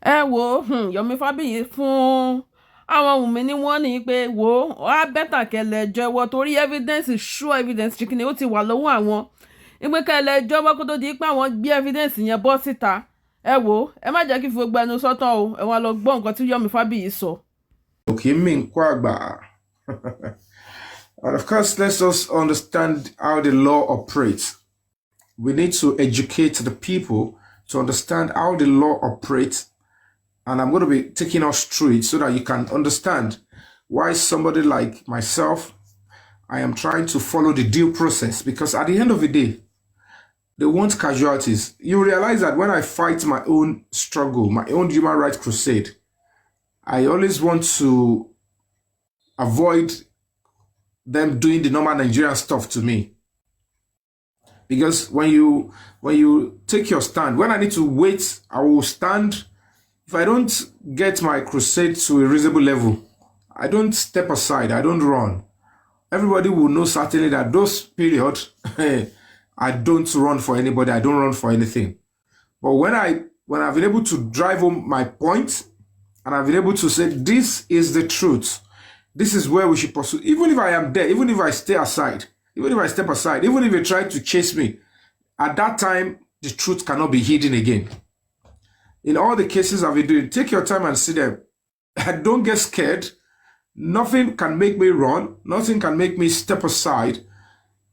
ẹ wo Yomi Fabiyi fún àwọn Wunmi ní wọ́n ní pé wo á bẹ́tà kẹlẹ̀ jẹ́wọ́ torí evidence sure evidence chicken ó ti wà lọ́wọ́ àwọn ìpè kẹlẹ̀ jẹ́wọ́ kó tó di pé àwọn gbé evidence yẹn bọ́ síta ẹ wo ẹ má jẹ́ kí fi gbogbo ẹnu sọ́tàn o ẹ wá lọ gbọ́ nǹkan tí Yomi Fabiyi sọ. Okay, and of course, let's just understand how the law operates. We need to educate the people to understand how the law operates. And I'm going to be taking us through it so that you can understand why somebody like myself, I am trying to follow the due process. Because at the end of the day, they want casualties. You realize that when I fight my own struggle, my own human rights crusade, I always want to avoid them doing the normal Nigerian stuff to me. Because when you take your stand, when I need to wait, I will stand. If I don't get my crusade to a reasonable level, I don't step aside, I don't run. Everybody will know certainly that those periods, I don't run for anybody, I don't run for anything. But when I've been able to drive home my point, and I've been able to say, this is the truth, this is where we should pursue, even if I am there, even if I stay aside, even if I step aside, even if you try to chase me, at that time, the truth cannot be hidden again. In all the cases I've been doing, take your time and see them. Don't get scared. Nothing can make me run. Nothing can make me step aside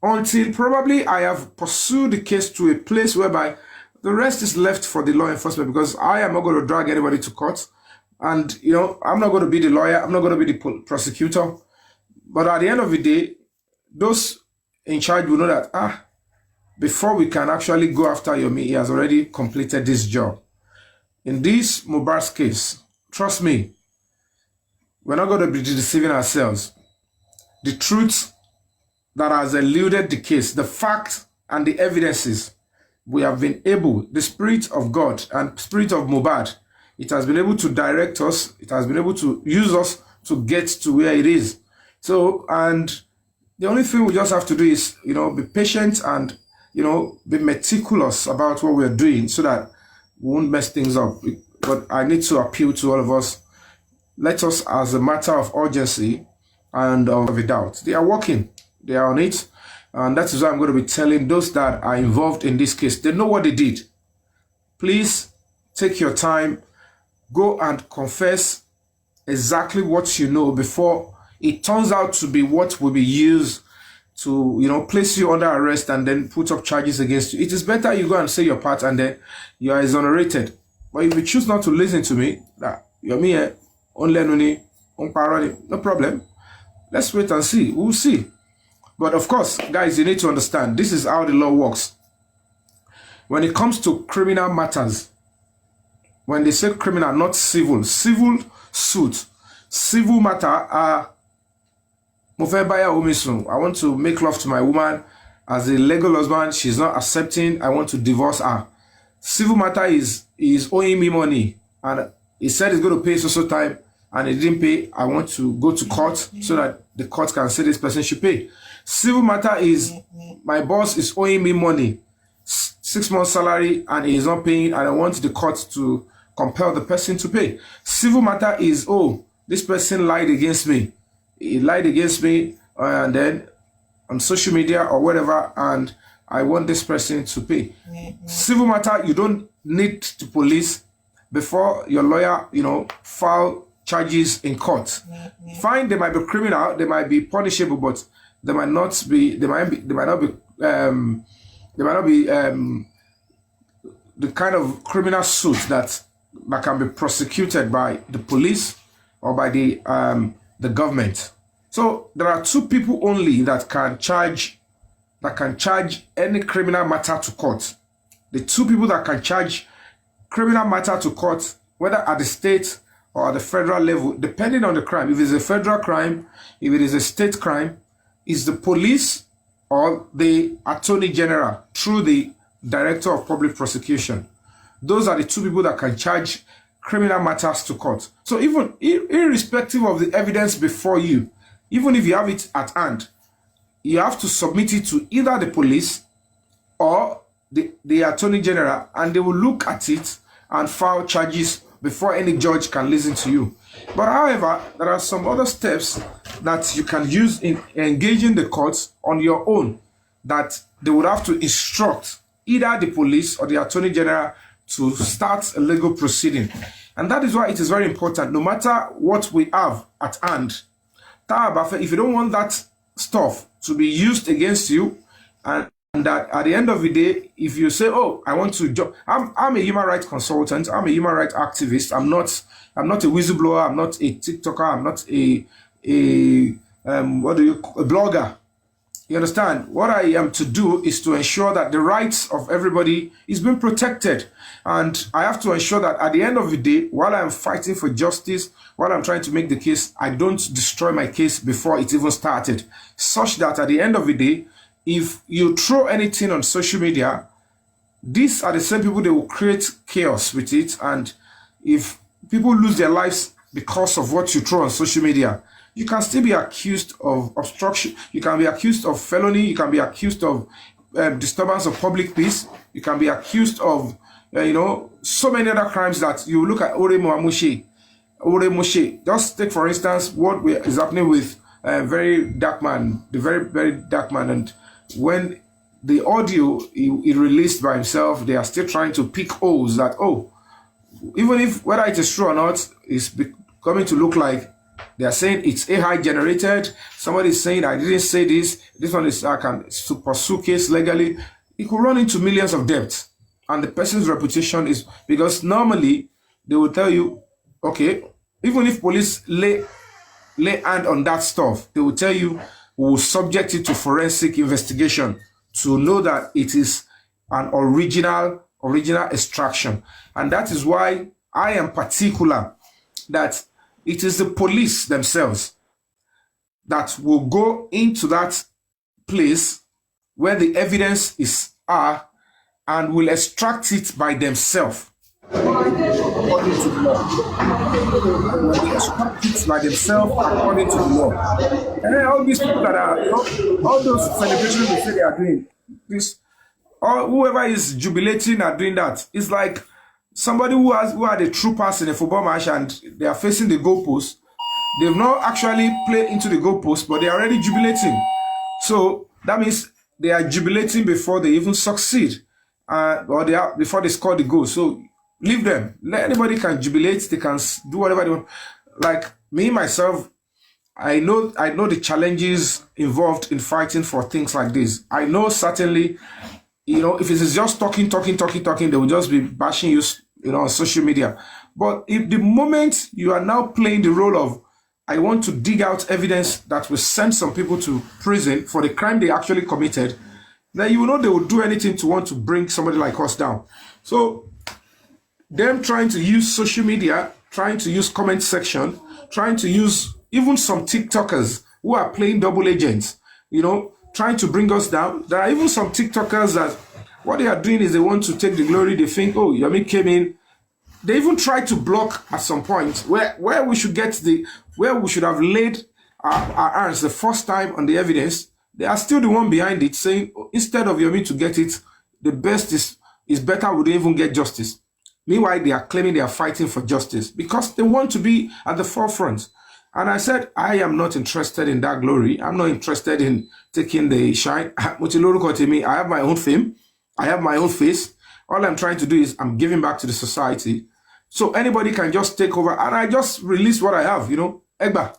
until probably I have pursued the case to a place whereby the rest is left for the law enforcement, because I am not going to drag anybody to court. And, you know, I'm not going to be the lawyer. I'm not going to be the prosecutor. But at the end of the day, those in charge will know that, before we can actually go after Yomi, he has already completed this job. In this Mohbad's case, trust me, we're not going to be deceiving ourselves. The truth that has eluded the case, the facts and the evidences, we have been able, the Spirit of God and Spirit of Mohbad, it has been able to direct us, it has been able to use us to get to where it is. So, and the only thing we just have to do is, you know, be patient and, you know, be meticulous about what we're doing so that we won't mess things up. But I need to appeal to all of us. Let us, as a matter of urgency and of a doubt, they are working, they are on it. And that is why I'm going to be telling those that are involved in this case, they know what they did. Please take your time, go and confess exactly what you know before it turns out to be what will be used to, you know, place you under arrest and then put up charges against you. It is better you go and say your part and then you are exonerated. But if you choose not to listen to me, that you're me, no problem. Let's wait and see. We'll see. But of course, guys, you need to understand, this is how the law works. When it comes to criminal matters, when they say criminal, not civil, civil suit, civil matter are, I want to make love to my woman. As a legal husband, she's not accepting. I want to divorce her. Civil matter is owing me money. And he said he's going to pay so time. And he didn't pay. I want to go to court so that the court can say this person should pay. Civil matter is my boss is owing me money. 6 months salary and he is not paying. And I want the court to compel the person to pay. Civil matter is, oh, this person lied against me. He lied against me and then on social media or whatever, and I want this person to pay. Civil matter, you don't need to police before your lawyer, you know, file charges in court. Fine, they might be criminal, they might be punishable, but they might not be the kind of criminal suit that can be prosecuted by the police or by the government. So there are two people only that can charge any criminal matter to court. The two people that can charge criminal matter to court, whether at the state or at the federal level, depending on the crime. If it's a federal crime, if it is a state crime, is the police or the Attorney General through the Director of Public Prosecution. Those are the two people that can charge criminal matters to court. So even irrespective of the evidence before you, even if you have it at hand, you have to submit it to either the police or the Attorney General, and they will look at it and file charges before any judge can listen to you. But however, there are some other steps that you can use in engaging the courts on your own, that they would have to instruct either the police or the attorney general to start a legal proceeding. And that is why it is very important, no matter what we have at hand, if you don't want that stuff to be used against you, and that at the end of the day, if you say, oh, I want to I'm a human rights consultant, I'm a human rights activist, I'm not a whistleblower, I'm not a TikToker, I'm not a blogger. You understand? What I am to do is to ensure that the rights of everybody is being protected. And I have to ensure that at the end of the day, while I'm fighting for justice, while I'm trying to make the case, I don't destroy my case before it even started. Such that at the end of the day, if you throw anything on social media, these are the same people that will create chaos with it. And if people lose their lives because of what you throw on social media, you can still be accused of obstruction. You can be accused of felony. You can be accused of disturbance of public peace. You can be accused of, so many other crimes that you look at Ore Moshe. Just take, for instance, what is happening with very dark man, the very, very dark man. And when the audio he released by himself, they are still trying to pick holes that, even if whether it is true or not, it's coming to look like they are saying it's AI generated. Somebody is saying, I didn't say this. This one is, I can pursue case legally. It could run into millions of debts. And the person's reputation is, because normally they will tell you, okay, even if police lay hand on that stuff, they will tell you, we will subject it to forensic investigation to know that it is an original extraction. And that is why I am particular that it is the police themselves that will go into that place where the evidence are and will extract it by themselves. According to the law. Will extract it by themselves according to the law. And then all these people that are, all those celebrations they say they are doing, this, or whoever is jubilating are doing that. It's like somebody who are the troopers in a football match and they are facing the goalpost. They've not actually played into the goalpost, but they are already jubilating. So that means they are jubilating before they even succeed, or before they score the goal. So leave them. Let anybody can jubilate. They can do whatever they want. Like me myself, I know the challenges involved in fighting for things like this. I know certainly. If it is just talking, they will just be bashing you, on social media. But if the moment you are now playing the role of, I want to dig out evidence that will send some people to prison for the crime they actually committed, then you know they will do anything to want to bring somebody like us down. So them trying to use social media, trying to use comment section, trying to use even some TikTokers who are playing double agents, trying to bring us down. There are even some TikTokers that what they are doing is they want to take the glory. They think, oh, Yomi came in. They even tried to block at some point where we should where we should have laid our hands the first time on the evidence. They are still the one behind it, saying instead of Yomi to get it, the best is better. We don't even get justice. Meanwhile, they are claiming they are fighting for justice because they want to be at the forefront. And I said, I am not interested in that glory. I'm not interested in taking the shine. I have my own fame. I have my own face. All I'm trying to do is I'm giving back to the society. So anybody can just take over. And I just release what I have, Egba,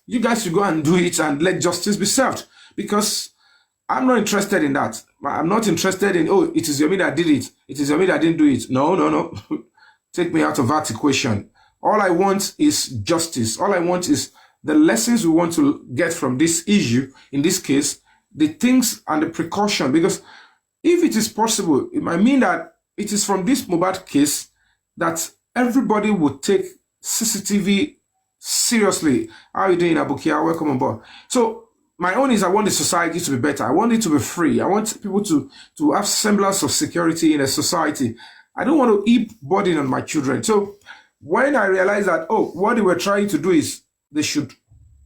you guys should go and do it and let justice be served. Because I'm not interested in that. I'm not interested in, it is Yomi that did it. It is Yomi that didn't do it. No. Take me out of that equation. All I want is justice. All I want is the lessons we want to get from this issue, in this case, the things and the precaution. Because if it is possible, it might mean that it is from this Mohbad case that everybody would take CCTV seriously. How are you doing, Abukia? Welcome on board. So my own is I want the society to be better. I want it to be free. I want people to have semblance of security in a society. I don't want to heap burden on my children. So when I realized that, what they were trying to do is they should,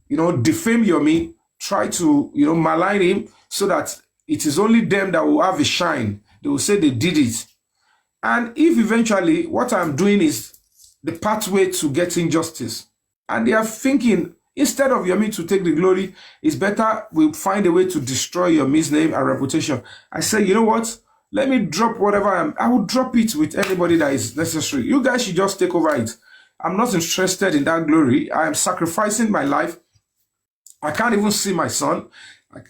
defame Yomi, try to, malign him so that it is only them that will have a shine. They will say they did it. And if eventually what I'm doing is the pathway to getting justice, and they are thinking, instead of Yomi to take the glory, it's better we find a way to destroy Yomi's name and reputation. I say, you know what? Let me drop whatever I will drop it with anybody that is necessary. You guys should just take over it. I'm not interested in that glory. I am sacrificing my life. I can't even see my son.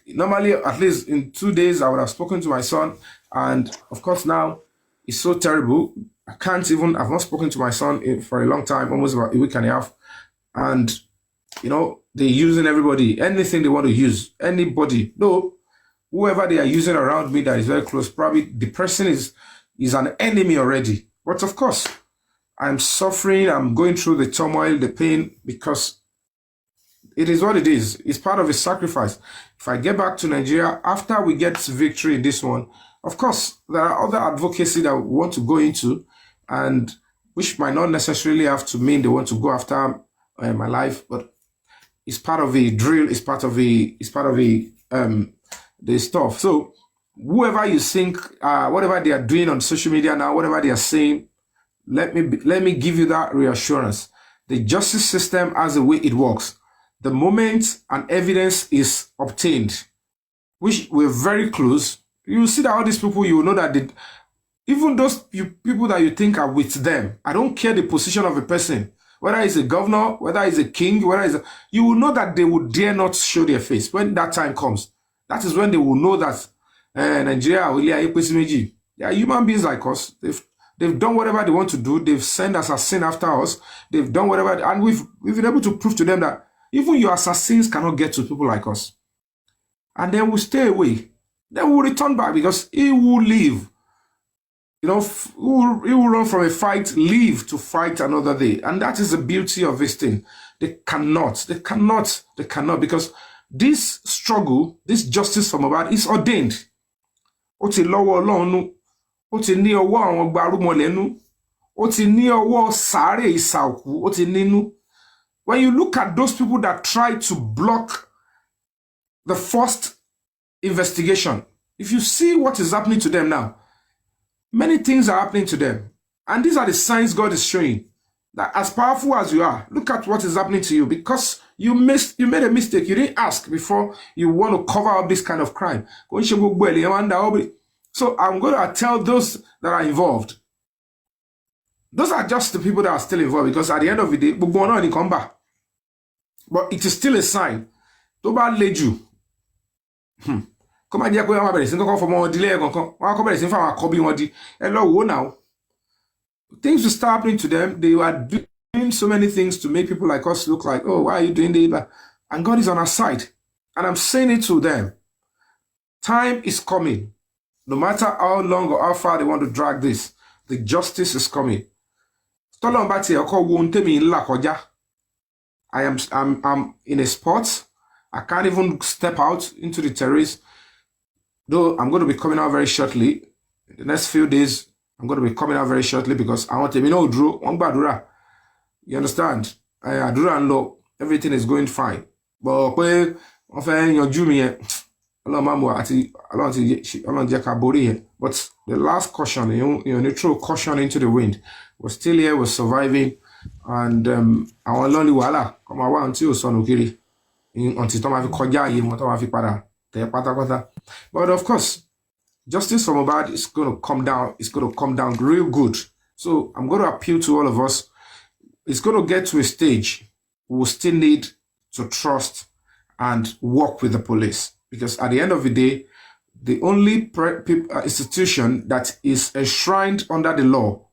Normally, at least in 2 days, I would have spoken to my son. And of course, now it's so terrible. I've not spoken to my son for a long time, almost about a week and a half. And, they're using everybody, anything they want to use, anybody. Though, whoever they are using around me that is very close, probably the person is an enemy already. But of course, I'm suffering. I'm going through the turmoil, the pain, because it is what it is. It's part of a sacrifice. If I get back to Nigeria, after we get victory in this one, of course, there are other advocacy that we want to go into, and which might not necessarily have to mean they want to go after my life, but it's part of a drill. It's part of the stuff. So whoever you think, whatever they are doing on social media now, whatever they are saying, let me give you that reassurance. The justice system has a way it works. The moment an evidence is obtained, which we're very close, you see that all these people, you will know that even those people that you think are with them, I don't care the position of a person, whether it's a governor, whether it's a king, you will know that they would dare not show their face when that time comes. That is when they will know that Nigeria, they are human beings like us. They've done whatever they want to do. They've sent assassin after us. They've done whatever, and we've been able to prove to them that even your assassins cannot get to people like us. And then we'll stay away. Then we'll return back because he will leave. He will run from a fight, leave to fight another day. And that is the beauty of this thing. They cannot, because this struggle, this justice for Mohbad is ordained. Ó ti lọ́wọ́ Ọlọ́run, ó ti ní ọwọ́ àwọn gbarúmọlẹ́nu, ó ti ní ọwọ́ sáré ìsàòkú, ó ti nínú. When you look at those people that try to block the first investigation, if you see what is happening to them now, many things are happening to them. And these are the signs God is showing. That as powerful as you are, look at what is happening to you because you made a mistake. You didn't ask before you want to cover up this kind of crime. So I'm going to tell those that are involved. Those are just the people that are still involved because at the end of the day, but it is still a sign. Tó bá le jù. Come on, jẹ́ pé wọ́n bẹ̀rẹ̀ sí ní kọ́kọ́ fọmọ delay kankan. Wọ́n kọ́ bẹ̀rẹ̀ sí ní fáwọn àkọ́bí wọn di. Ẹ lọ wò now. Things will start happening to them. They were doing so many things to make people like us look like, oh, why are you doing this? And God is on our side. And I'm saying it to them. Time is coming. No matter how long or how far they want to drag this, the justice is coming. I'm in a spot. I can't even step out into the terrace. Though I'm going to be coming out very shortly. In the next few days, I'm going to be coming out very shortly because I want to know Drew. You understand? Everything is going fine. But but the last caution, throw caution into the wind. We're still here, we're surviving. And our lonely wala come around until son okiri until Tom have koja ye moto have pada te pata. But of course, justice for Mohbad is going to come down. It's going to come down real good. So I'm going to appeal to all of us. It's going to get to a stage we will still need to trust and work with the police because at the end of the day, the only institution that is enshrined under the law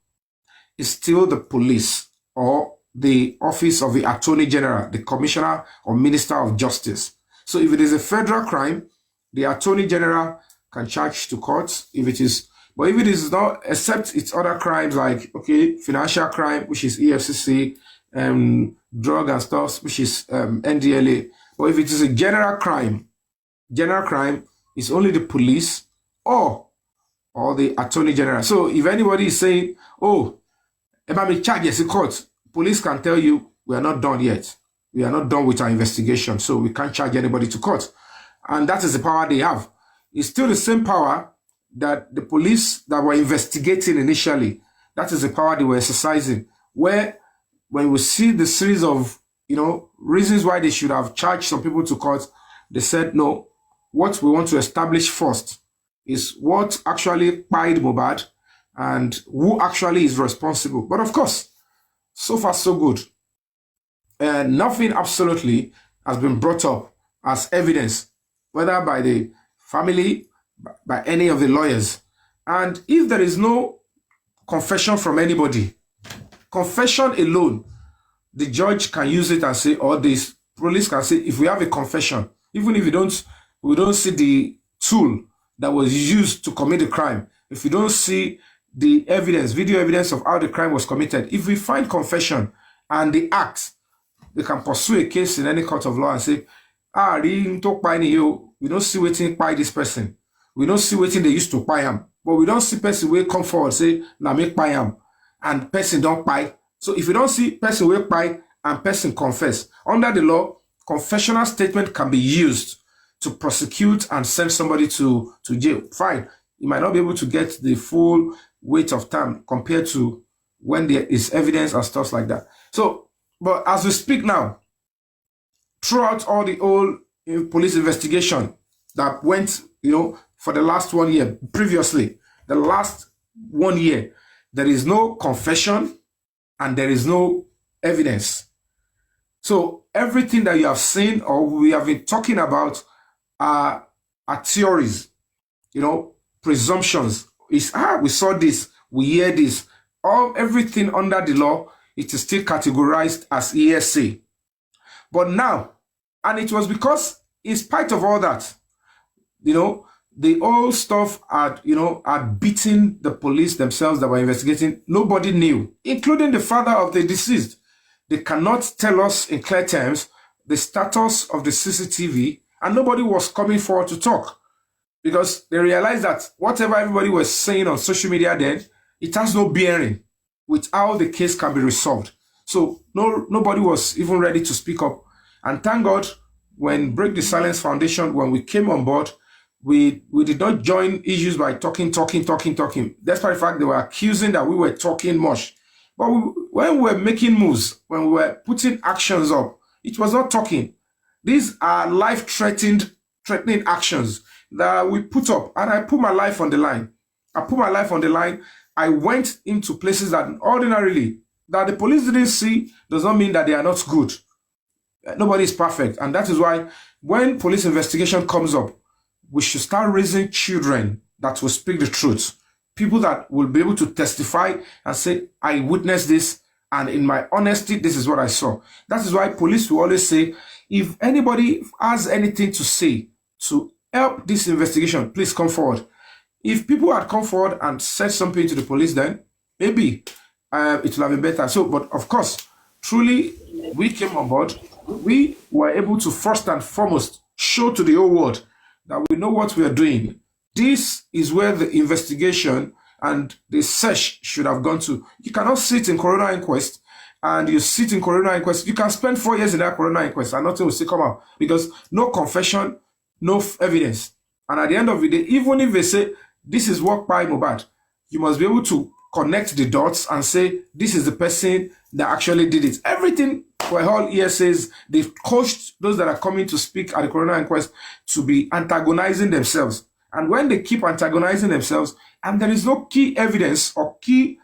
is still the police or the office of the Attorney General, the Commissioner or Minister of Justice. So if it is a federal crime, the Attorney General can charge to court if it is, but if it is not, except it's other crimes like, okay, financial crime, which is EFCC, drug and stuff, which is NDLA. But if it is a general crime is only the police or the Attorney General. So if anybody is saying, oh, about me charges in court, police can tell you we are not done yet. We are not done with our investigation, so we can't charge anybody to court. And that is the power they have. It's still the same power that the police that were investigating initially, that is the power they were exercising, where when we see the series of, reasons why they should have charged some people to court, they said, no, what we want to establish first is what actually pied Mohbad and who actually is responsible. But of course, so far so good. Nothing absolutely has been brought up as evidence, whether by the family, by any of the lawyers. And if there is no confession from anybody, confession alone, the judge can use it and say, or this police can say, if we have a confession, even if we don't see the tool that was used to commit the crime, if we don't see the evidence, video evidence of how the crime was committed, if we find confession and the act, they can pursue a case in any court of law and say, we don't see waiting by this person. We don't see waiting they used to buy him. But we don't see person will come forward say, na make buy him. And person don't buy. So if you don't see person will buy and person confess, under the law, confessional statement can be used to prosecute and send somebody to jail. Fine. You might not be able to get the full weight of time compared to when there is evidence and stuff like that. So, but as we speak now, throughout all the old police investigation that went, for the last 1 year, previously, the last 1 year, there is no confession and there is no evidence. So everything that you have seen or we have been talking about are theories, presumptions. Is we saw this, we hear this. Everything under the law, it is still categorized as hearsay. But now, and it was because in spite of all that, the old stuff had beaten the police themselves that were investigating. Nobody knew, including the father of the deceased. They cannot tell us in clear terms the status of the CCTV, and nobody was coming forward to talk because they realized that whatever everybody was saying on social media then, it has no bearing with how the case can be resolved. So nobody was even ready to speak up. And thank God, when Break the Silence Foundation, when we came on board, we did not join issues by talking. Despite the fact they were accusing that we were talking much. But when we were making moves, when we were putting actions up, it was not talking. These are life-threatening actions that we put up. And I put my life on the line. I went into places that ordinarily, that the police didn't see, does not mean that they are not good. Nobody is perfect. And that is why when police investigation comes up, we should start raising children that will speak the truth. People that will be able to testify and say, I witnessed this, and in my honesty, this is what I saw. That is why police will always say, if anybody has anything to say to help this investigation, please come forward. If people had come forward and said something to the police, then maybe it will have been better. So, but of course, truly, we came on board. We were able to first and foremost show to the whole world that we know what we are doing. This is where the investigation and the search should have gone to. You cannot sit in coroner inquest and you sit in coroner inquest. You can spend 4 years in that coroner inquest and nothing will still come out because no confession, no evidence. And at the end of the day, even if they say this is work by Mohbad, you must be able to connect the dots and say this is the person that actually did it. Everything for all hearsays, they've coached those that are coming to speak at the coroner inquest to be antagonizing themselves. And when they keep antagonizing themselves, and there is no key evidence or key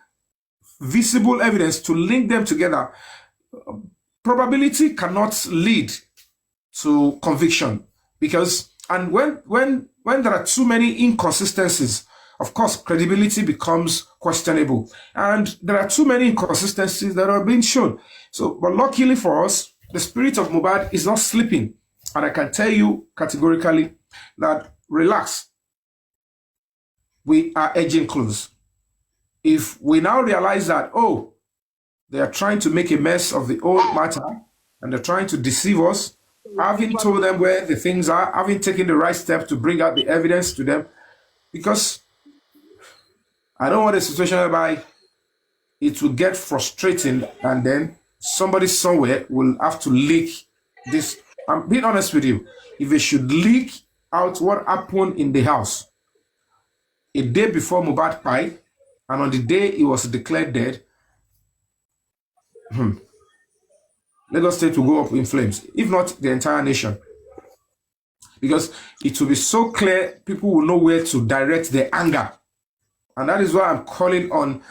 visible evidence to link them together, probability cannot lead to conviction. Because, and when there are too many inconsistencies, of course, credibility becomes questionable. And there are too many inconsistencies that are being shown. So, but luckily for us, the spirit of Mohbad is not sleeping. And I can tell you categorically that relax. We are edging close. If we now realize that, oh, they are trying to make a mess of the old matter and they're trying to deceive us, having told them where the things are, having taken the right step to bring out the evidence to them, because I don't want a situation whereby it will get frustrating and then somebody somewhere will have to leak this. I'm being honest with you. If they should leak out what happened in the house, a day before Mohbad died, and on the day he was declared dead, Lagos State will go up in flames, if not the entire nation. Because it will be so clear, people will know where to direct their anger. And that is why I'm calling on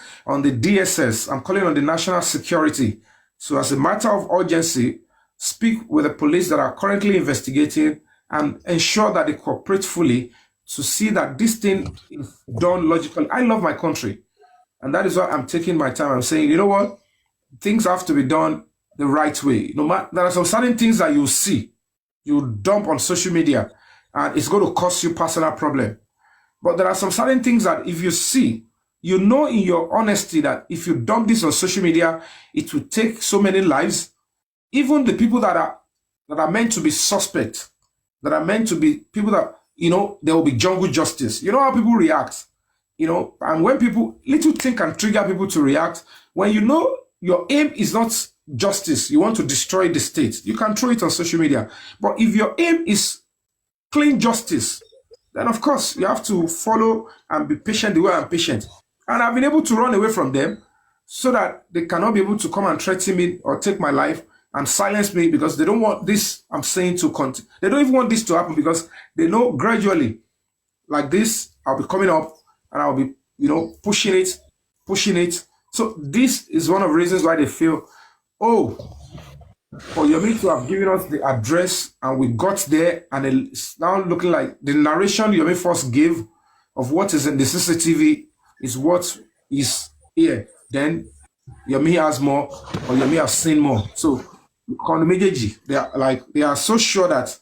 the DSS, I'm calling on the national security. So as a matter of urgency, speak with the police that are currently investigating and ensure that they cooperate fully to see that this thing is done logically. I love my country. And that is why I'm taking my time. I'm saying, you know what? Things have to be done the right way. There are some certain things that you see, you dump on social media, and it's going to cause you personal problem. But there are some certain things that if you see, you know in your honesty that if you dump this on social media, it will take so many lives. Even the people that are meant to be suspect, that are meant to be people that, there will be jungle justice. You know how people react, and when little thing can trigger people to react. When you know your aim is not justice, you want to destroy the state, you can throw it on social media. But if your aim is clean justice, then of course you have to follow and be patient the way I'm patient. And I've been able to run away from them so that they cannot be able to come and threaten me or take my life and silence me, because they don't want this I'm saying to continue. They don't even want this to happen, because they know gradually, like this, I'll be coming up and I'll be, pushing it. So this is one of the reasons why they feel, oh, for Yomi to have given us the address and we got there, and it's now looking like the narration Yomi first gave of what is in the CCTV is what is here. Then Yomi has more, or Yomi has seen more. So they are so sure that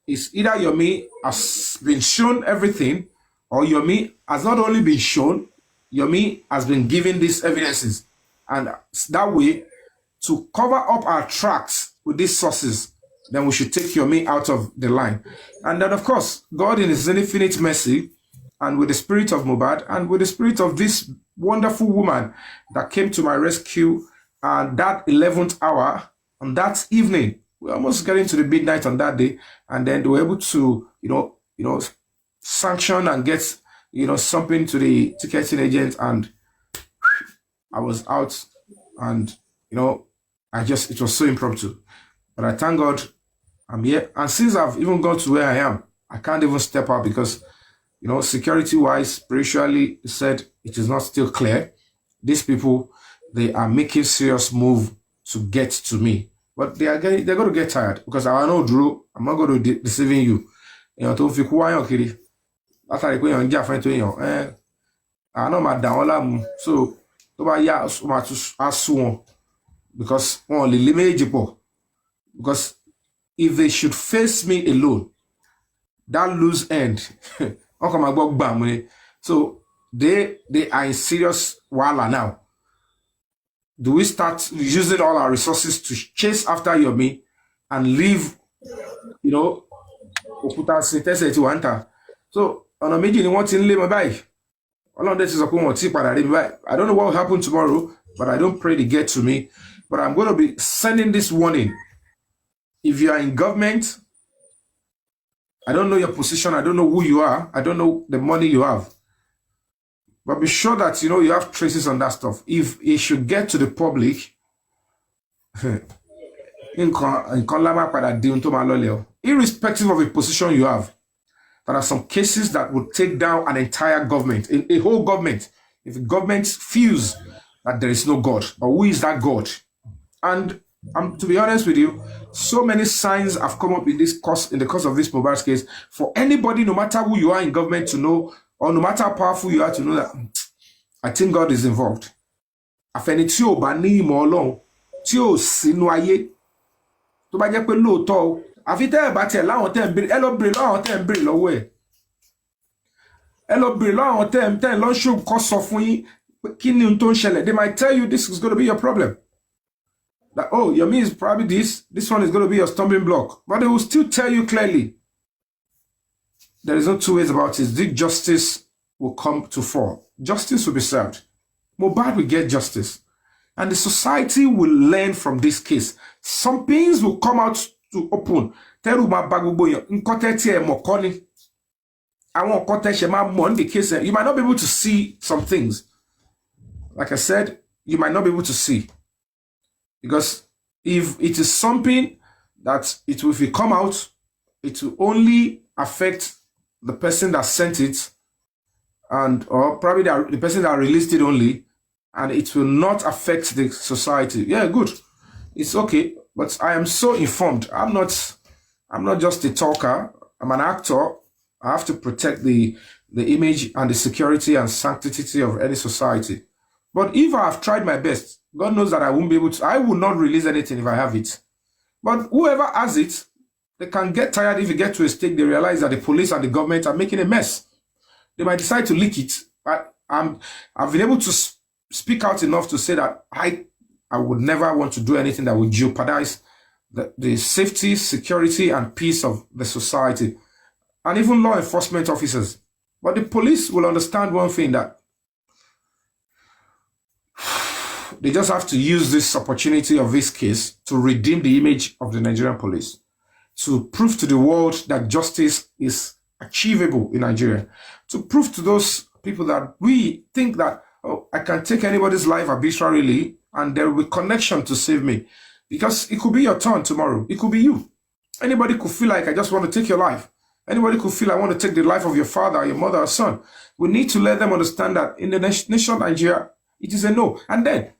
it's either Yomi has been shown everything, or Yomi has not only been shown, Yomi has been given these evidences. And that way, to cover up our tracks with these sources, then we should take Yomi out of the line. And then, of course, God in his infinite mercy, and with the spirit of Mohbad, and with the spirit of this wonderful woman that came to my rescue, and that 11th hour, on that evening, we're almost getting to the midnight on that day, and then they were able to, sanction and get, something to the ticketing agent, and I was out, and, it was so impromptu. But I thank God I'm here. And since I've even got to where I am, I can't even step out because, security-wise, spiritually, said it is not still clear. These people, they are making serious move to get to me. But they're going to get tired, because I know, Drew, I'm not going to deceiving you. Don't feel quiet, Kiri. After I go on Jaffa to you, I know my down, so yeah, so much as soon, because only limit, because if they should face me alone, that loose end, so they are in serious wala now. Do we start using all our resources to chase after Yomi and leave, Okuta Sintese to enter? So on a meeting, what in Lima by? All this is a I don't know what will happen tomorrow, but I don't pray they get to me. But I'm going to be sending this warning. If you are in government, I don't know your position, I don't know who you are, I don't know the money you have. But be sure that, you have traces on that stuff. If it should get to the public, irrespective of the position you have, there are some cases that would take down an entire government, a whole government, if the government feels that there is no God. But who is that God? And to be honest with you, so many signs have come up in the course of this Mohbad's case for anybody, no matter who you are in government, to know, or no matter how powerful you are, to know that I think God is involved. Afeni tí ó bá ní ìmọ̀ Ọlọ́run, tí ó sínú ayé, tó bá jẹ́ pé lóòótọ́, àfi tẹ́ ẹ bá tiẹ̀ láwọn tẹ́ ń béèrè, ẹ lọ béèrè lọ́wọ́ tẹ́ ń béèrè lọ́wọ́ ẹ̀. Ẹ lọ béèrè lọ́wọ́ tẹ́ ń lọ ṣó kọ́ sọ fún yín kí ni ohun tó ń ṣẹlẹ̀. They might tell you this is going to be your problem. That, oh, Yomi is probably this one is going to be your stumbling block. But they will still tell you clearly. There is no two ways about it. The justice will come to fall. Justice will be served. Mohbad will get justice. And the society will learn from this case. Some things will come out to open. want context in the case. You might not be able to see some things. Like I said, you might not be able to see. Because if it is something that if it come out, it will only affect the person that sent it, and or probably the person that released it only, and it will not affect the society. Yeah, good. It's okay. But I am so informed. I'm not just a talker. I'm an actor. I have to protect the image and the security and sanctity of any society. But if I have tried my best, God knows that I won't be able to. I will not release anything if I have it. But whoever has it, they can get tired if you get to a stage they realize that the police and the government are making a mess. They might decide to leak it. I've been able to speak out enough to say that I would never want to do anything that would jeopardize the safety, security, and peace of the society, and even law enforcement officers. But the police will understand one thing, that they just have to use this opportunity of this case to redeem the image of the Nigerian police, to prove to the world that justice is achievable in Nigeria, to prove to those people that we think that, oh, I can take anybody's life arbitrarily and there will be connection to save me. Because it could be your turn tomorrow. It could be you. Anybody could feel like, I just want to take your life. Anybody could feel, I want to take the life of your father, your mother, or son. We need to let them understand that in the nation of Nigeria, it is a no. And then,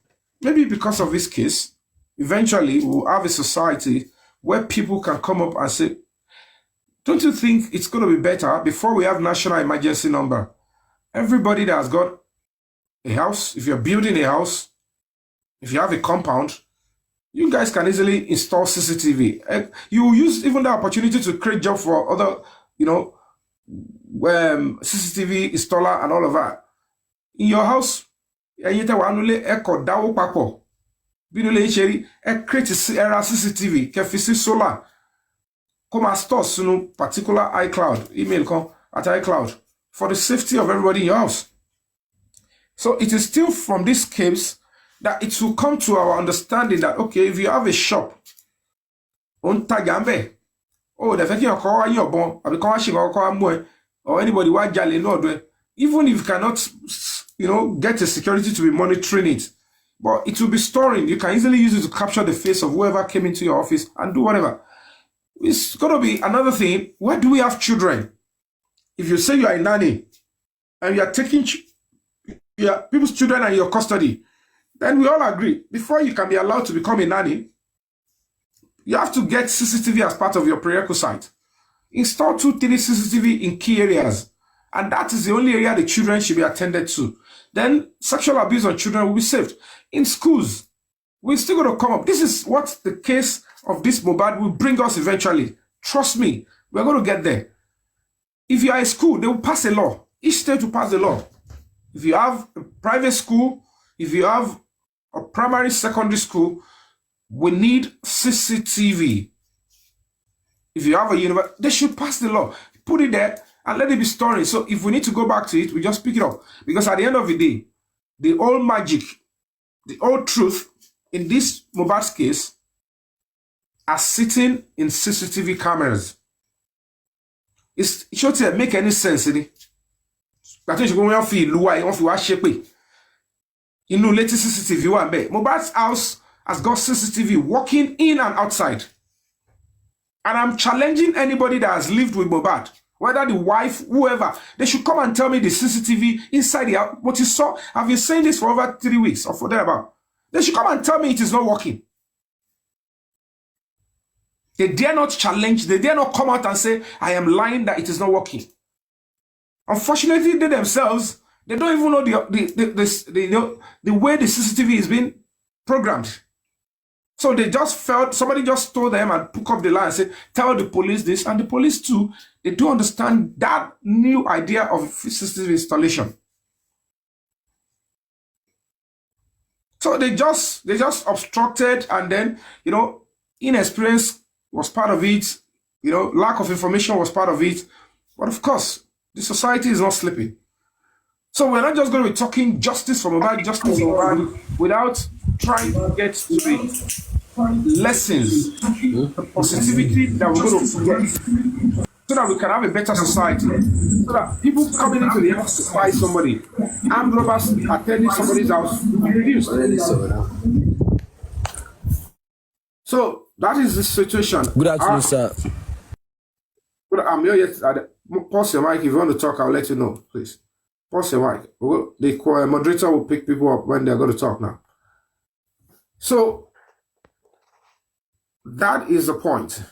maybe because of this case, eventually we'll have a society where people can come up and say, don't you think it's going to be better before we have national emergency number? Everybody that has got a house, if you're building a house, if you have a compound, you guys can easily install CCTV. You use even the opportunity to create jobs for other, CCTV installer and all of that. In your house, create CCTV, kefisi solar. Come store sunu particular iCloud, email come at iCloud for the safety of everybody in your house. So it is still from this case that it will come to our understanding that, okay, if you have a shop, on tagambe, oh, the faking your bon, or anybody even if you cannot, get a security to be monitoring it, but it will be storing. You can easily use it to capture the face of whoever came into your office and do whatever. It's going to be another thing. Where do we have children? If you say you are a nanny and you are taking people's children and your custody, then we all agree, before you can be allowed to become a nanny, you have to get CCTV as part of your prerequisite. Install 2-3 CCTV in key areas. And that is the only area the children should be attended to. Then sexual abuse on children will be saved. In schools, we're still going to come up. This is what the case of this Mohbad will bring us eventually. Trust me, we're going to get there. If you are a school, they will pass a law. Each state will pass the law. If you have a private school, if you have a primary, secondary school, we need CCTV. If you have a university, they should pass the law. Put it there and let it be storing. So if we need to go back to it, we just pick it up. Because at the end of the day, the old magic, the old truth in this Mohbad's case are sitting in CCTV cameras. It should make any sense, in it. Latest CCTV one bay. Mohbad's house has got CCTV working in and outside. And I'm challenging anybody that has lived with Mohbad, whether the wife, whoever, they should come and tell me the CCTV inside the house. What you saw, I've been saying this for over 3 weeks or for thereabout. They should come and tell me it is not working. They dare not challenge, they dare not come out and say, I am lying that it is not working. Unfortunately, they themselves, they don't even know the way the CCTV is being programmed. So they just felt, somebody just told them and took up the line and said, tell the police this. And the police too, they do understand that new idea of CCTV installation. So they just obstructed, and then, inexperience was part of it. Lack of information was part of it. But of course, the society is not sleeping. So we're not just going to be talking justice from justice from without trying to get to the lessons, the positivity that we're going to get so that we can have a better society. So that people coming into the house to fight somebody, armed robbers attending somebody's house will be reduced. So that is the situation. Good afternoon, sir. I'm here yet. Pause your mic if you want to talk. I'll let you know, please. Pause your mic. The moderator will pick people up when they're going to talk now. So that is the point.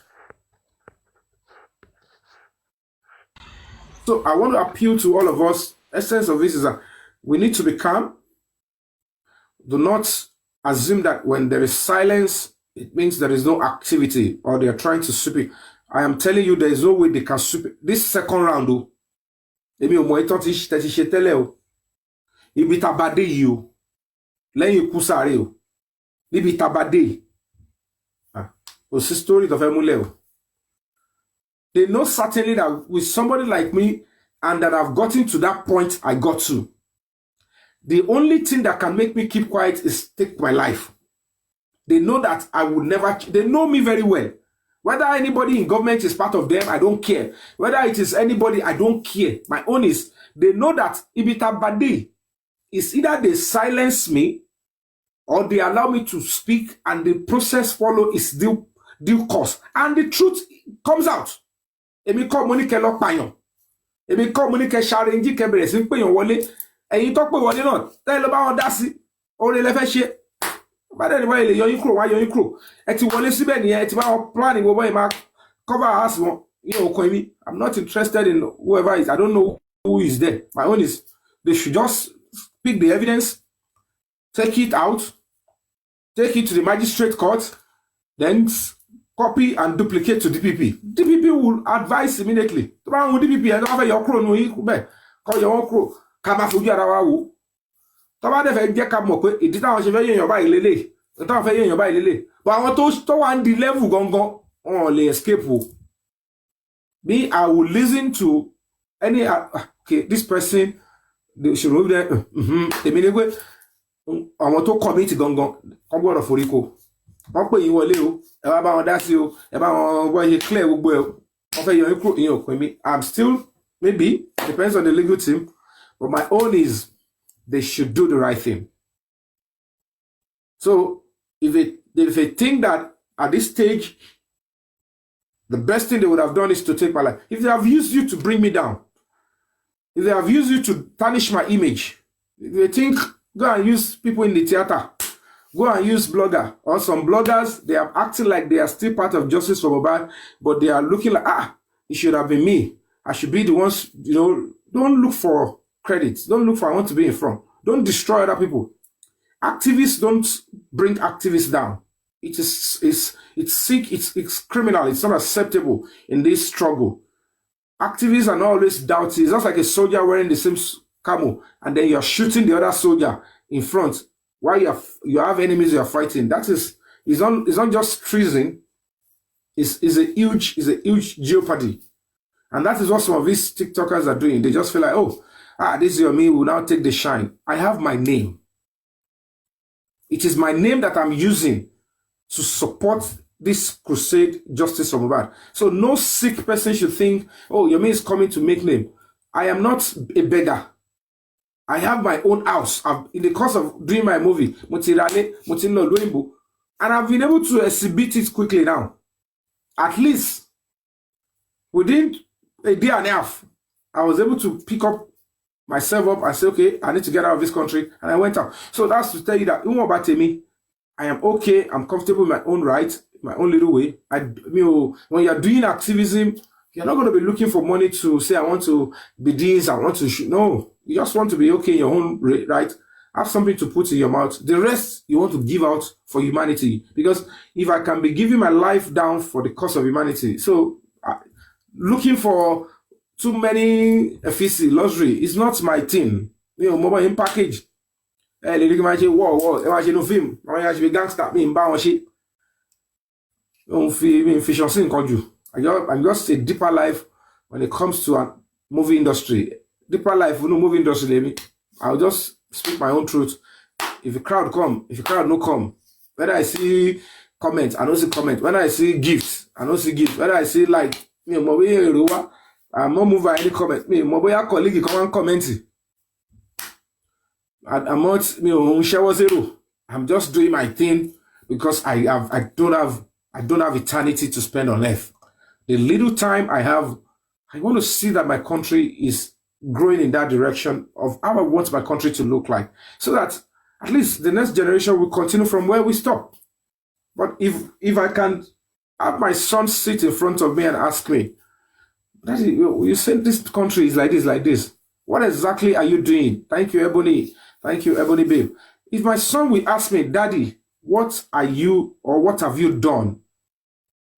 So I want to appeal to all of us. Essence of this is that we need to be calm. Do not assume that when there is silence, it means there is no activity or they are trying to sweep it. I am telling you, there is no way they can sweep it. This second round, though, ibi tabade you, lẹ́yìn ikú sáré o, níbi tabade, kò sí story tó fẹ́ múlẹ̀ o. They know certainly that with somebody like me and that I've gotten to that point I got to, the only thing that can make me keep quiet is take my life. They know that I would never, they know me very well. Whether anybody in government is part of them, I don't care. Whether it is anybody, I don't care. My own is, they know that Ibita Badi is either they silence me or they allow me to speak and the process follow is due course. And the truth comes out. Emi ko mo ni ke lo payan. Emi ko mo ni ke sare nji ke bẹ̀rẹ̀ sí pé yan wọlé. Ẹ̀yin tó pé wọlé náà, tẹ́ lọ bá wọn dá sí. Ore lẹ fẹ́ ṣe. Bá dẹ̀ ní wọ́n ilé yọyín kúrò, wá yọyín kúrò. Ẹ ti wọlé síbẹ̀ nìyẹn, ẹ ti bá wọn planning gbogbo ẹ̀ máa cover house wọn. I'm not interested in whoever is. I don't know who is there. My own is, they should just pick the evidence, take it out, take it to the magistrate court, then copy and duplicate to DPP. DPP will advise immediately. To bá wọn DPP ẹ tó bá fẹ́ yọ kúrò nù yín bẹ́ẹ̀ kọ́ yọ wọn kúrò ká máa fojú ara wa wò. Tó bá dẹ̀ fẹ́ jẹ́ ká mọ̀ pé ìdí táwọn ṣe fẹ́ yéèyàn báyìí lélẹ̀, táwọn fẹ́ yéèyàn báyìí lélẹ̀. But àwọn tó wà ń di level gangan, wọn ò lè escape o. Me, I will listen to any okay, this person, they should remove them. Èmi ni pé àwọn tó commit gangan, kọ́ gbọ́dọ̀ forí kò. Wọ́n pè yín wọlé o, ẹ bá wọn dá sí o, ẹ bá wọn wọ́n ṣe clear gbogbo ẹ̀, wọ́n fẹ́ yọ yín kúrò, ìyẹn ò pè mí. I'm still, maybe, depends on the legal team, but my own is, they should do the right thing. So, if they think that at this stage, the best thing they would have done is to take my life. If they have used you to bring me down, if they have used you to tarnish my image, if they think, go and use people in the theater, go and use blogger, or some bloggers, they are acting like they are still part of Justice for Mohbad, but they are looking like, it should have been me. I should be the ones, don't look for credits. Don't look for I want to be in front. Don't destroy other people. Activists don't bring activists down. It's sick, it's criminal, it's not acceptable in this struggle. Activists are not always doubting. It's just like a soldier wearing the same camo, and then you're shooting the other soldier in front while you have enemies you're fighting. That is, it's not just treason, it's a huge jeopardy. And that is what some of these TikTokers are doing. They just feel like, this Yomi will now take the shine. I have my name. It is my name that I'm using to support this crusade, Justice for Mohbad. So no sick person should think, Yomi is coming to make name. I am not a beggar. I have my own house. In the course of doing my movie, and I've been able to exhibit it quickly now. At least within a day and a half, I was able to pick up myself up and say, okay, I need to get out of this country. And I went out. So that's to tell you that I am okay. I'm comfortable in my own right, my own little way. When you're doing activism, you're not going to be looking for money to say, I want to be this, I want to shoot. No, you just want to be okay in your own right. Have something to put in your mouth. The rest you want to give out for humanity. Because if I can be giving my life down for the cause of humanity, so looking for too many luxury is not my thing. Mobile in package. No film. I should be gangster. I'm just a deeper life when it comes to a movie industry. Deeper life, movie industry. I'll just speak my own truth. If a crowd come, if a crowd no come, whether I see comments, I don't see comment. When I see gifts, I don't see gifts. Whether I see like, Me mo be ero wa. I'm not moving any comment. Me mo boya colleague come and comment. I'm not me o share zero. I'm just doing my thing because I don't have eternity to spend on earth. The little time I have, I want to see that my country is growing in that direction of how I want my country to look like, so that at least the next generation will continue from where we stop. But if I can have my son sit in front of me and ask me, Daddy, you said this country is like this. What exactly are you doing? Thank you, Ebony. Thank you, Ebony babe. If my son will ask me, Daddy, what are you or what have you done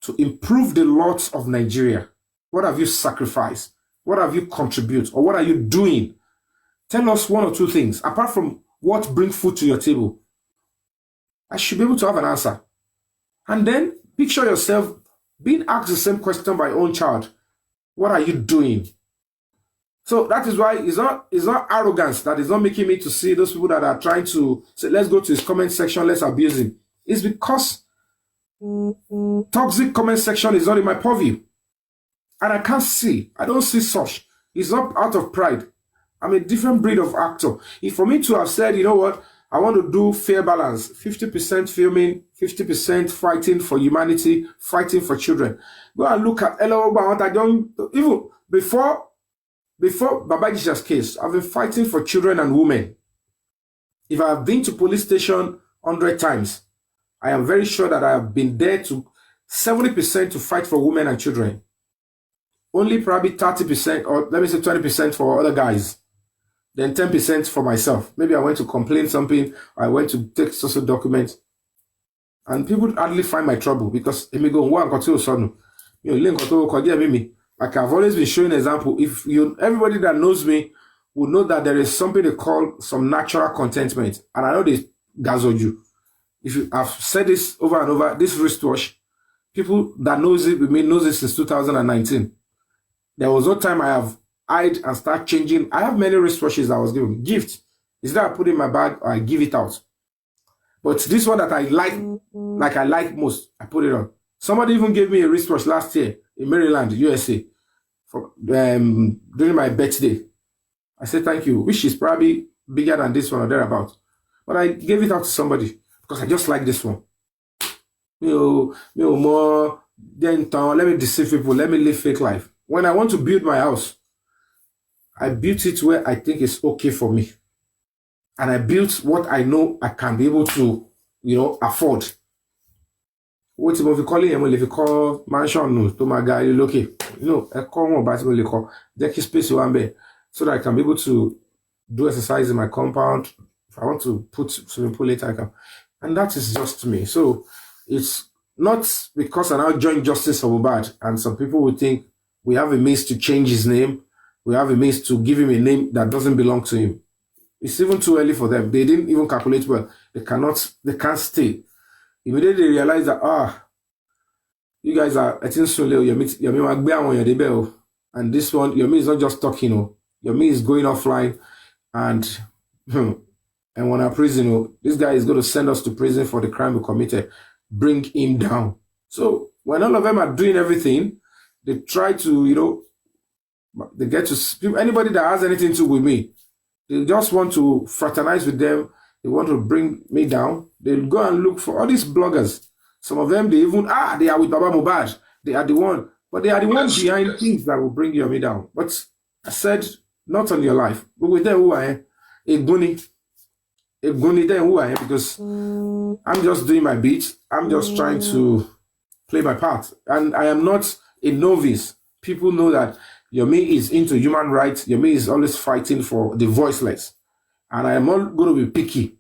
to improve the lot of Nigeria? What have you sacrificed? What have you contributed? Or what are you doing? Tell us one or two things, apart from what brings food to your table. I should be able to have an answer. And then picture yourself being asked the same question by your own child. What are you doing? So that is why it's not arrogance that is not making me to see those people that are trying to say, let's go to his comment section, let's abuse him. It's because toxic comment section is not in my purview. And I don't see such. It's not out of pride. I'm a different breed of actor. If for me to have said, you know what, I want to do fair balance, 50% filming, 50% fighting for humanity, fighting for children. Go and look at even before Babaji's case, I've been fighting for children and women. If I have been to police station 100 times, I am very sure that I have been there to 70% to fight for women and children. Only probably 30%, or let me say 20% for other guys. Then 10% for myself. Maybe I went to complain something, I went to take social documents. And people hardly find my trouble because like I've always been showing an example. If everybody that knows me will know that there is something they call some natural contentment. And I know this gazzle you. I've said this over and over, this wristwatch, people that knows it with me knows it since 2019. There was no time I have hide and start changing. I have many wristwatches I was given. Gift. Is that I put in my bag or I give it out. But this one that I like most, I put it on. Somebody even gave me a wristwatch last year in Maryland, USA, for during my birthday. I said thank you, which is probably bigger than this one or thereabout. But I gave it out to somebody because I just like this one. More then let me deceive people, let me live fake life. When I want to build my house, I built it where I think it's okay for me. And I built what I know I can be able to, afford. What if you call it, if you call mansion, no, to my guy, okay. No, I call one bicycle, call deck space one bed, so that I can be able to do exercise in my compound. If I want to put swimming pool later, I can. And that is just me. So it's not because I now joined Justice for Mohbad, and some people would think we have a means to change his name. We have a means to give him a name that doesn't belong to him. It's even too early for them. They didn't even calculate well. They can't stay. Immediately they realize that, you guys are, I think so, Yomi, and this one, Yomi is not just talking, Yomi is going offline, and when I prison, this guy is going to send us to prison for the crime we committed. Bring him down. So when all of them are doing everything, they try to, they get to anybody that has anything to do with me. They just want to fraternize with them. They want to bring me down. They'll go and look for all these bloggers. Some of them, they even, they are with Baba Mohbad. They are the one. But they are the ones behind things that will bring you me down. But I said, not on your life. But with them who I am, a guni then who I am, because I'm just doing my beat. I'm just trying to play my part. And I am not a novice. People know that Yomi is into human rights. Yomi is always fighting for the voiceless. And I am not going to be picky.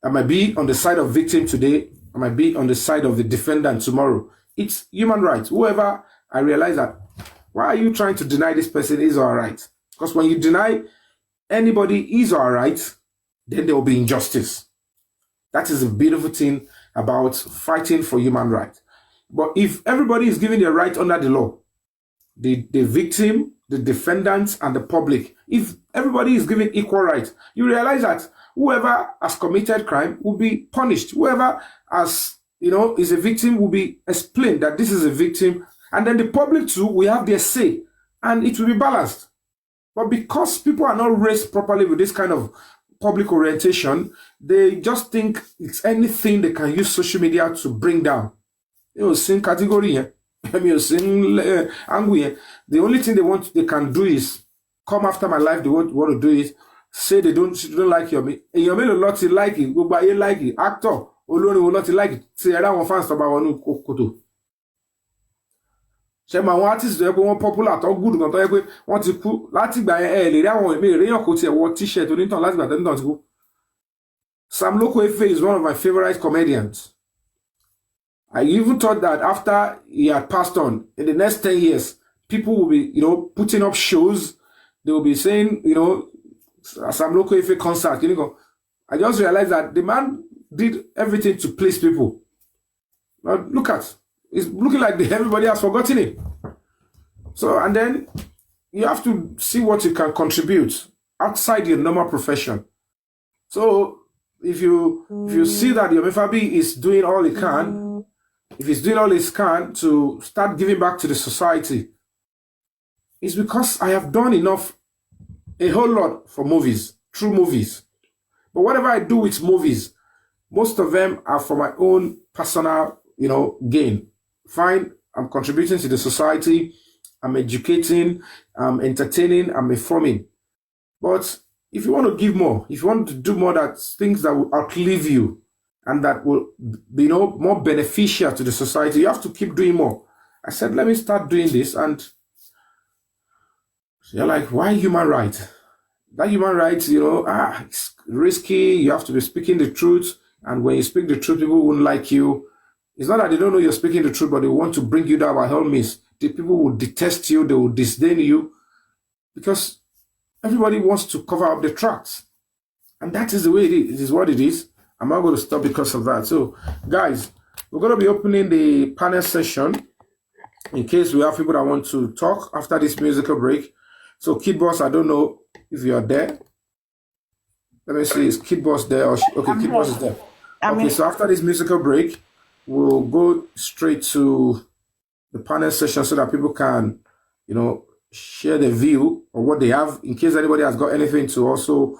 I might be on the side of victim today. I might be on the side of the defendant tomorrow. It's human rights. Whoever, I realize that, why are you trying to deny this person is all right? Because when you deny anybody is all right, then there will be injustice. That is a beautiful thing about fighting for human rights. But if everybody is given their right under the law, the victim, the defendants, and the public, if everybody is given equal rights, you realize that whoever has committed crime will be punished. Whoever has, is a victim will be explained that this is a victim And then the public too, we have their say, and it will be balanced. But because people are not raised properly with this kind of public orientation, they just think it's anything they can use social media to bring down. Same category here. Same angle here. The only thing they can do is come after my life. They want to do it. Say they don't like Yomi. Yomi a lot like it. Go buy like it. Actor. Olórin will not like it. Say I don't fans to buy one koto. Ṣé ma àwọn artist tó yẹ pé wọ́n popular tó good gan tó yẹ pé wọ́n ti kú láti ìgbà yẹn lè rí àwọn èmi èèyàn kò tiẹ̀ wọ t-shirt onítàn láti ìgbà tẹ́nitàn ti kú. Sam Lokoefe is one of my favorite comedians. I even thought that after he had passed on, in the next 10 years, people will be, putting up shows. They will be saying, Sam Lokoefe concert. I just realized that the man did everything to please people. But look at, it's looking like everybody has forgotten it. So, and then you have to see what you can contribute outside your normal profession. So, if you see that Yomi Fabiyi is doing all he can, if he's doing all he can to start giving back to the society, it's because I have done enough, a whole lot for movies, true movies. But whatever I do with movies, most of them are for my own personal, gain. Fine, I'm contributing to the society, I'm educating, I'm entertaining, I'm informing. But if you want to give more, if you want to do more, that's things that will outlive you and that will be more beneficial to the society, you have to keep doing more. I said, let me start doing this. And you're like, why human rights? That human rights, it's risky. You have to be speaking the truth. And when you speak the truth, people won't like you. It's not that they don't know you're speaking the truth, but they want to bring you down by all means. The people will detest you. They will disdain you because everybody wants to cover up the tracks. And that is the way it is. It is what it is. I'm not going to stop because of that. So, guys, we're going to be opening the panel session in case we have people that want to talk after this musical break. So, Kid Boss, I don't know if you are there. Let me see, is Kid Boss there? Okay, Kid Boss is there. Okay, so after this musical break, we'll go straight to the panel session so that people can, share their view or what they have in case anybody has got anything to also,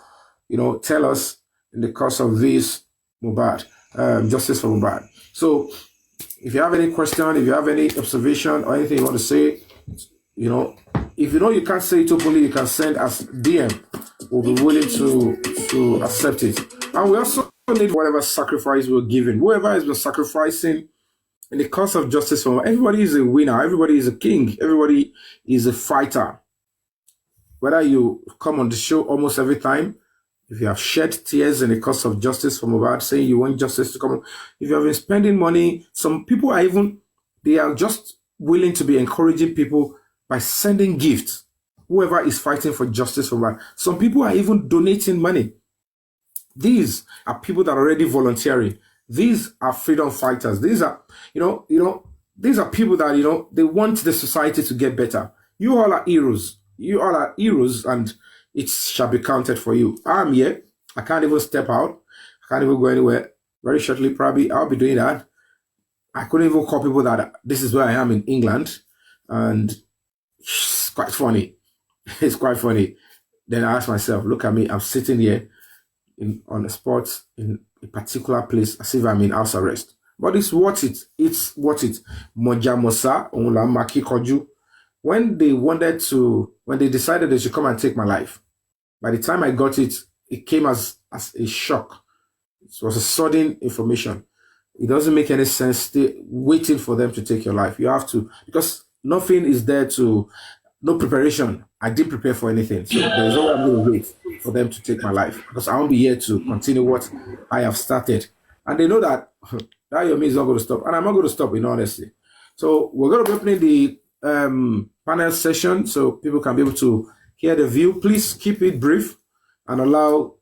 tell us in the course of this Mohbad, justice for Mohbad. So if you have any question, if you have any observation or anything you want to say, if you can't say it openly, you can send us DM. We'll be willing to accept it. And we also need whatever sacrifice we're giving. Whoever has been sacrificing in the cause of justice for Mohbad, everybody is a winner. Everybody is a king. Everybody is a fighter. Whether you come on the show almost every time, if you have shed tears in the cause of justice for Mohbad, saying you want justice to come, if you have been spending money, some people they are just willing to be encouraging people by sending gifts. Whoever is fighting for justice for Mohbad. Some people are even donating money. These are people that are already volunteering. These are freedom fighters. These are, these are people that, they want the society to get better. You all are heroes. You all are heroes, and it shall be counted for you. I'm here. I can't even step out. I can't even go anywhere. Very shortly, probably, I'll be doing that. I couldn't even call people that this is where I am in England. And it's quite funny. It's quite funny. Then I ask myself, look at me. I'm sitting here on the spot in a particular place as if I'm in house arrest. But it's worth it. It's worth it. Moja Mosa, Onla Maki Koju. When they decided they should come and take my life, by the time I got it, it came as a shock. It was a sudden information. It doesn't make any sense waiting for them to take your life. You have to, because nothing is there no preparation. I didn't prepare for anything. So there's no way I'm going to wait for them to take my life because I won't be here to continue what I have started. And they know that Yomi is not going to stop. And I'm not going to stop, in honesty. So we're going to be opening the panel session so people can be able to hear the view. Please keep it brief and allow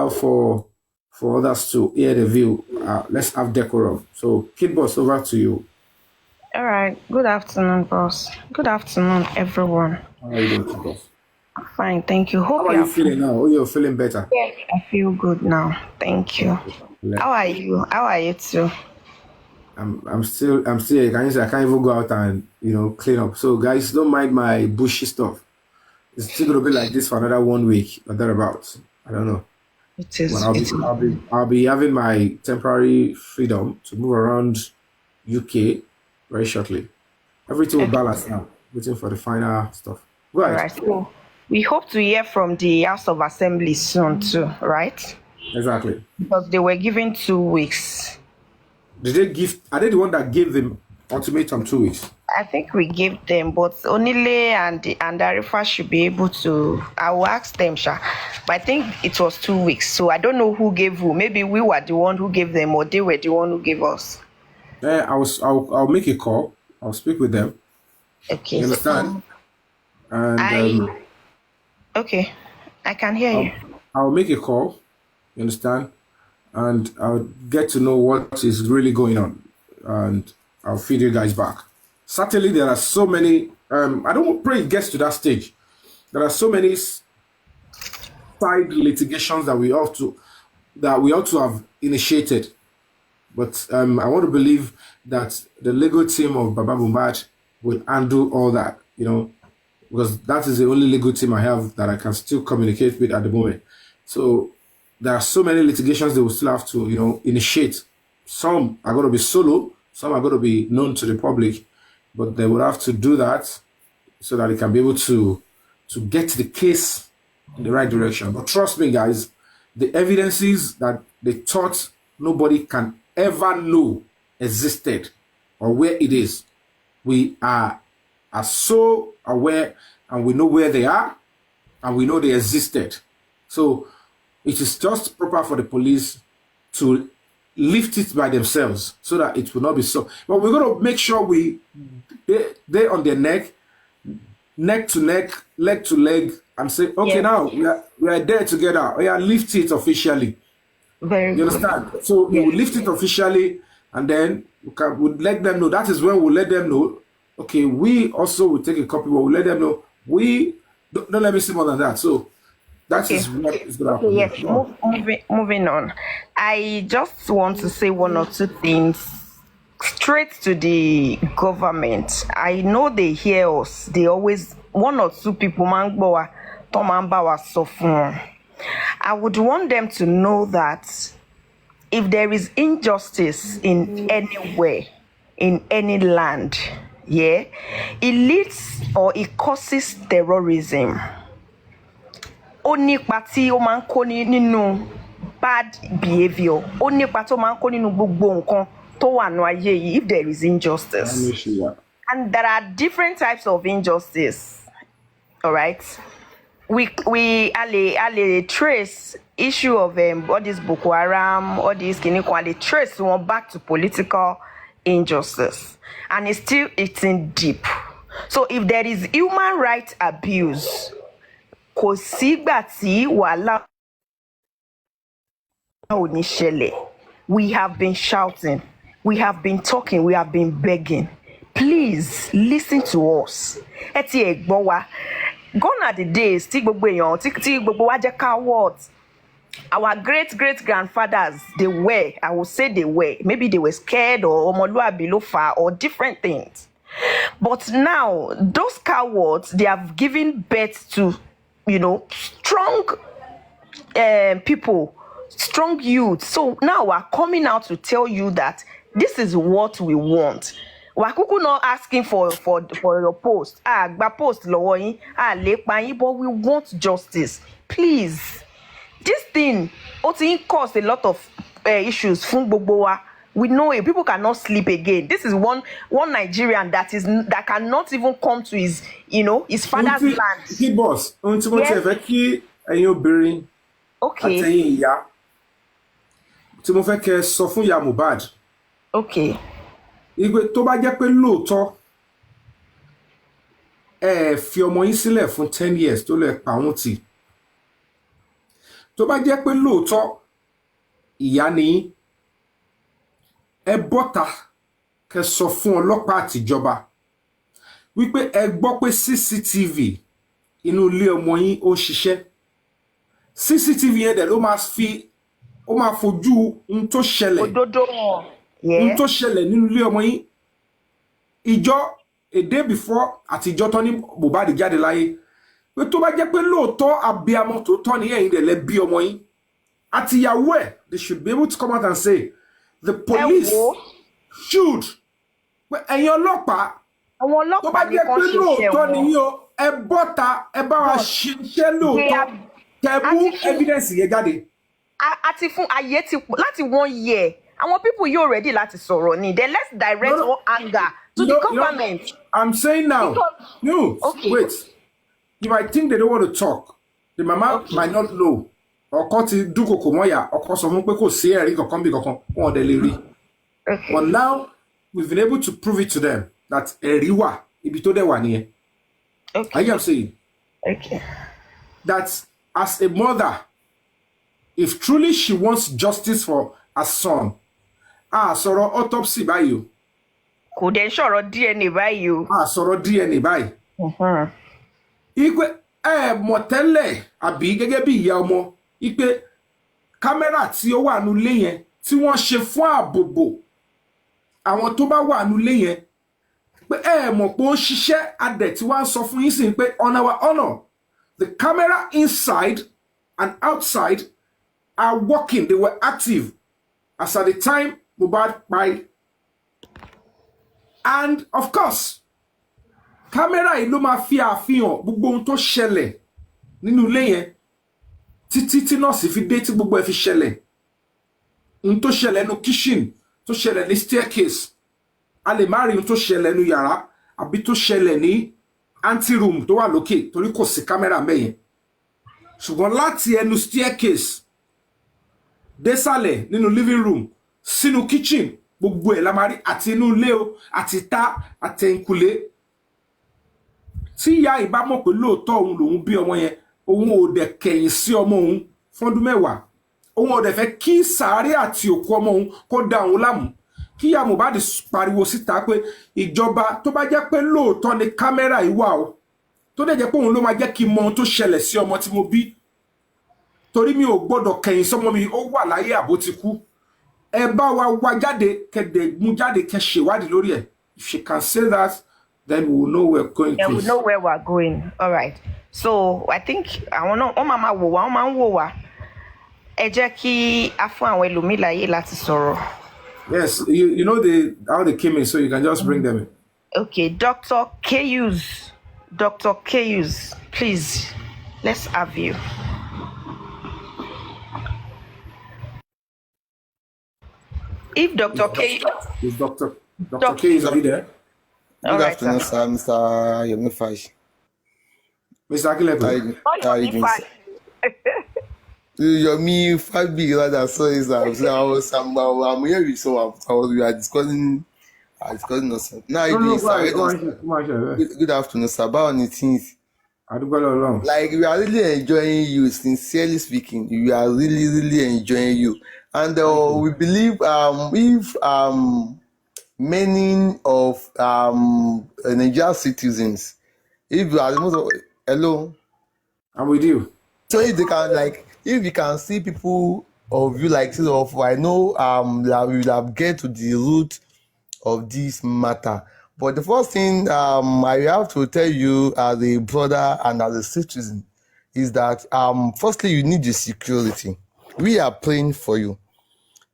for others to hear the view. Let's have decorum. So, Kid Boss, over to you. All right. Good afternoon, boss. Good afternoon, everyone. How are you doing, Kid Boss? Fine, thank you. How are you feeling now? Oh, you're feeling better? Yes, I feel good now. Thank you. How are you? How are you too? I'm still here. Can you say I can't even go out and clean up? So guys, don't mind my bushy stuff. It's still gonna be like this for another 1 week or thereabouts. I don't know. It But is. It is. I'll be having my temporary freedom to move around UK very shortly. Everything will Okay. balance now. Waiting for the final stuff. Go All ahead. right. So we hope to hear from the House of Assembly soon too, right? Exactly. Because they were given 2 weeks. Are they the one that gave them ultimatum 2 weeks? I think we gave them, but Onile and Arifa should be able to. I will ask them, Sha. But I think it was 2 weeks. So I don't know who gave who. Maybe we were the one who gave them, or they were the one who gave us. I'll make a call. I'll speak with them. Okay. You understand? And I okay. I can hear you. I'll make a call. You understand? And I'll get to know what is really going on, and I'll feed you guys back. Certainly, there are so many. I don't pray it gets to that stage. There are so many side litigations that we ought to have initiated. But I want to believe that the legal team of Baba Mohbad will undo all that, because that is the only legal team I have that I can still communicate with at the moment. So there are so many litigations they will still have to, initiate. Some are going to be solo, some are going to be known to the public, but they will have to do that so that they can be able to get the case in the right direction. But trust me, guys, the evidences that they thought nobody can ever know existed or where it is, we are so aware, and we know where they are, and we know they existed. So it is just proper for the police to lift it by themselves so that it will not be so. But we're going to make sure they're on their neck to neck, leg to leg, and say, okay, Yes. now we are there together. We are lift it officially. Very You good. understand? So we will lift it officially, and then we'll let them know. That is when we'll let them know. Okay, we also will take a copy, but we'll let them know. We don't let me say more than that. So that Okay. is what is going to Okay, happen. yes. Yeah. Moving on. I just want to say one or two things straight to the government. I know they hear us. They always, one or two people man gbọ́ wa, tó máa ń bá wa sọ fún wọn. I would want them to know that if there is injustice in anywhere, in any land, yeah, it leads or it causes terrorism. Ó nípa tí ó máa ń kó nínú bad behaviour. Ó nípa tó máa ń kó nínú gbogbo nǹkan tó wà ní ayé yìí if there is injustice. And there are different types of injustice. All right. We a trace issue of all this Boko Haram, all these Kiniko, trace one back to political injustice, and it's in deep. So if there is human rights abuse, kò sígbà tí wàhálà ò ní ṣẹlẹ̀. We have been shouting, we have been talking, we have been begging. Please listen to us. Ẹ ti ẹ̀ gbọ́ wa. Gone are the days tí gbogbo èèyàn tí gbogbo wa jẹ́ cowards. Our great grandfathers, I would say they were, maybe they were scared or ọmọlúàbí ló fà or different things. But now those cowards, they have given birth to, strong people, strong youth. So now we're coming out to tell you that this is what we want. We're not asking for your post. Gba post lọ́wọ́ yín, lépa yín, but we want justice. Please. This thing, it caused a lot of issues fún gbogbo wa. We know it. People cannot sleep again. This is one Nigerian that cannot even come to his father's land. Kí boss, ohun tí mo ti fẹ́ kí ẹ̀yin obìnrin àtẹ̀yin ìyá tí mo fẹ́ kẹ́ sọ fún ìyá Mohbad. Okay. Ìgbé tó bá jẹ́ pé lóòótọ́ ẹ fi ọmọ yín sílẹ̀ fún 10 years tó lè pa wọ́n tì. Tó bá jẹ́ pé lóòótọ́ ìyá ni ẹ bọ́ta kẹ́ sọ fún ọlọ́pàá àtijọba wípé ẹ gbọ́ pé CCTV inú ilé ọmọ yín ó ṣiṣẹ́. CCTV yẹn dẹ̀ ló máa fojú ohun tó ṣẹlẹ̀. Òdodo wọn. Yeah. tó ṣẹlẹ̀ nínú ilé ọmọ yín ìjọ a day before àti ìjọ tán ní Mohbad jáde láyé pé tó bá jẹ́ pé lóòótọ́ abiyamọ tó tọ́ ní ẹ̀yin dẹ̀ lẹ bí ọmọ yín àti ìyàwó ẹ̀ they should be able to come out and say the police should pé ẹ̀yin ọlọ́pàá àwọn tó bá ọlọ́pàá jẹ́ nìkan pé ṣiṣẹ́ lóòótọ́ wọn. nìyí o ẹ bọ́ta ẹ bá wa ṣiṣẹ́ lóòótọ́ kẹ mú evidence yẹn jáde. àti fún ayé ti láti 1 year àwọn people yóò ready láti sọ̀rọ̀ ni then let's direct all anger to the government. I'm saying now no wait if I think they don't want to talk the mama might not know ọkọ ti dúnkokò mọ́yà ọkọ sọ fún pé kò sí ẹ̀rí kankan bí kankan wọn ò dẹ̀ lè rí but now we've been able to prove it to them that ẹ̀rí wà ibi tó dẹ̀ wà nìyẹn. I am saying that as a mother, if truly she wants justice for her son, sọ̀rọ̀ autopsy báyìí o. Kò dẹ̀ sọ̀rọ̀ DNA báyìí o. Sọ̀rọ̀ DNA báyìí. Ipe mọ̀ tẹ́lẹ̀ àbí gẹ́gẹ́ bí ìyá ọmọ ipe kámẹ́rà tí ó wà nulé yẹn tí wọ́n ṣe fún ààbòbò àwọn tó bá wà nulé yẹn pé mọ̀ pé ó ń ṣiṣẹ́ adẹ̀ tí wọ́n á sọ fún yín sí pé on our honor the camera inside and outside are working. They were active as at the time Mohbad died. And of course, camera yìí ló máa fi àfihàn gbogbo ohun tó ṣẹlẹ̀ nínú ilé yẹn títí tí nọ́ọ̀sì fi dé tí gbogbo ẹ̀ fi ṣẹlẹ̀. Ohun tó ṣẹlẹ̀ nínú kitchen, tó ṣẹlẹ̀ ní staircase. A lè má rí ohun tó ṣẹlẹ̀ nínú yàrá àbí tó ṣẹlẹ̀ ní anteroom tó wà lókè torí kò sí kámẹ́rà mẹ́yẹn ṣùgbọ́n láti ẹnu staircase désàlẹ̀ nínú living room sínú kitchen gbogbo ẹ̀ la máa rí àti inú ilé o àti ta àtẹ̀yìnkùlé tí ìyá ìbá mọ̀ pé lóòótọ́ òun lòun bí ọmọ yẹn òun ò dẹ̀ kẹ̀yìn sí ọmọ òun fọ́dún mẹ́wàá òun ò dẹ̀ fẹ́ kí sàárè àti òkú ọmọ òun kó da òun láàmú kí ìyá Mohbad pariwo síta pé ìjọba tó bá jẹ́ pé lóòótọ́ ni kámẹ́rà yìí wà o tó dẹ̀ jẹ́ pé òun ló máa jẹ́ kí n mọ ohun tó ṣẹlẹ̀ sí ọmọ tí mo bí torí mi ò gbọ́dọ̀ kẹ̀yìn sọ́mọ mi ó wà láyé àbó ti kú ẹ bá wa wá jáde kẹdẹ̀ mú jáde kẹ ṣèwádìí lórí ẹ̀ if she can say that then we will know where we're going. Yeah, we know where we're going. All right. So I think àwọn náà wọ́n máa wò wá wọ́n máa ń wò wá ẹ jẹ́ kí a fún àwọn ẹlòmíì láyè láti sọ̀rọ̀. Yes, you know how they came in, so you can just bring them in. Okay, Dr. Kayus. Dr. Kayus, please, let's have you. If Dr. Kayus... Is Dr. Kayus, are you there? Good afternoon, sir. Mr. Yomi Fabiyi. Mr. Akileto. How are you doing, sir? Yomi Fabiyi, rather, sorry, sir. I'm here with so we are discussing nothing. Now, good afternoon, sir. About things. Like we are really enjoying you, sincerely speaking. We are really, really enjoying you, and we believe if many of Nigerian citizens, if you are the most of, hello, I'm with you. So if they can if you can see people of you like sort of I know that we will have get to the root of this matter. But the first thing I have to tell you as a brother and as a citizen is that firstly you need the security. We are praying for you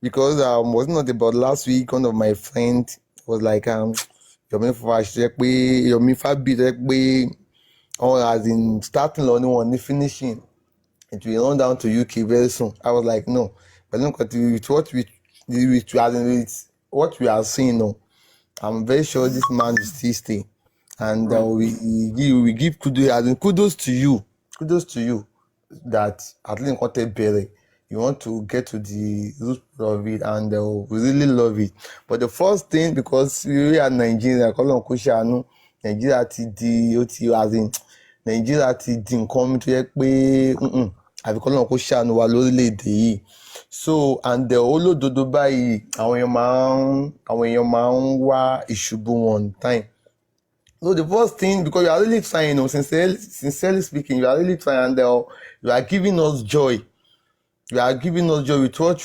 because was not about last week one of my friends was like Yomi Fabiyi or as in starting on one finishing. It will run down to UK very soon. I was like, no. But look at what we are seeing now. I'm very sure this man will still stay. And we give kudos to you. Kudos to you that at least you want to get to the root of it and we really love it. But the first thing, because we are Nigeria, Nigeria ti come to àbíkọ́ náà kó ṣàánú wa lórílẹ̀‐èdè yìí so and olódodo báyìí àwọn èèyàn máa ń wá ìṣubú one time. So the first thing, because you are really trying, sincerely speaking, you are really trying and you are giving us joy. You are giving us joy with what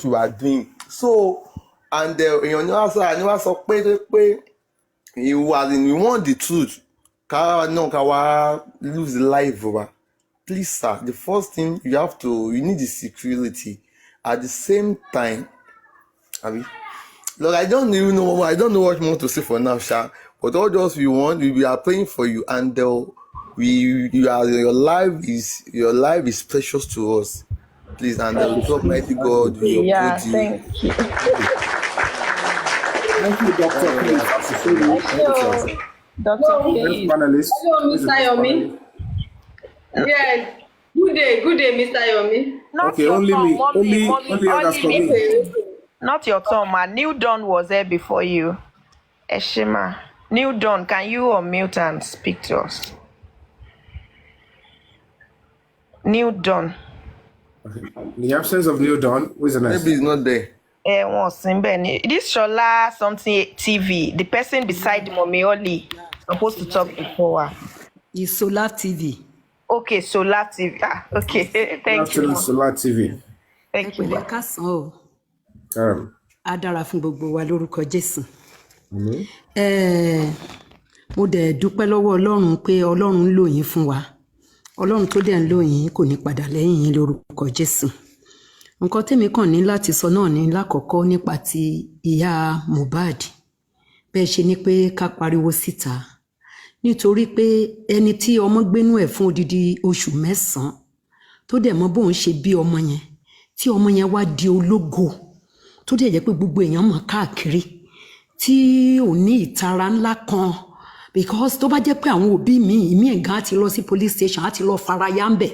you are doing. So and èèyàn ní wá sọ pé you want the truth ká wá lose the life wa. Please sir, the first thing you need the security at the same time. Abi, look, I don't know what more to say for now, Sha. But all those we are praying for you, and your life is precious to us. Please, and the Almighty God will Yeah, uphold you. thank you. Thank you, Dr. Faith. Hello, Dr. Next Faith. panelist. Hello, Mr. Yomi. Yes. Good day, Mr. Yomi. Not Okay, your only turn, me. mommy, Only others for me. Not your turn, ma. New Dawn was there before you. Eshima. New Dawn, can you unmute and speak to us? New Dawn. Okay. In the absence of Neil Dawn, who is the next? Maybe it's not there. This Shola something TV, the person beside Mommy Oli supposed to talk before her. It's Solar TV. Okay, Solar TV. Okay. Thank you. Solar TV. Thank you. Ẹ káàsán o. Um, Á dára fún gbogbo wa lórúkọ Jésù. mhm. Mo dẹ̀ dúpẹ́ lọ́wọ́ Ọlọ́run pé Ọlọ́run ń lò yín fún wa. Ọlọ́run tó dẹ̀ ń lò yín kò ní padà lẹ́yìn yín lórúkọ Jésù. Nǹkan tèmi kàn ní láti sọ náà ní lákọ̀ọ́kọ́ nípa ti ìyá Mohbad. Bẹ́ẹ̀ ṣe ni pé ká pariwo síta. Nítorí pé ẹni tí ọmọ gbénú ẹ̀ fún odidi oṣù 9 tó dẹ̀ mọ̀ bóun ṣe bí ọmọ yẹn, tí ọmọ yẹn wá di ológo, tó dẹ̀ jẹ́ pé gbogbo èèyàn mọ̀ káàkiri, tí ò ní ìtara ńlá kan, because tó bá jẹ́ pé àwọn òbí mi gan á ti lọ sí police station, á ti lọ faraya ń bẹ̀,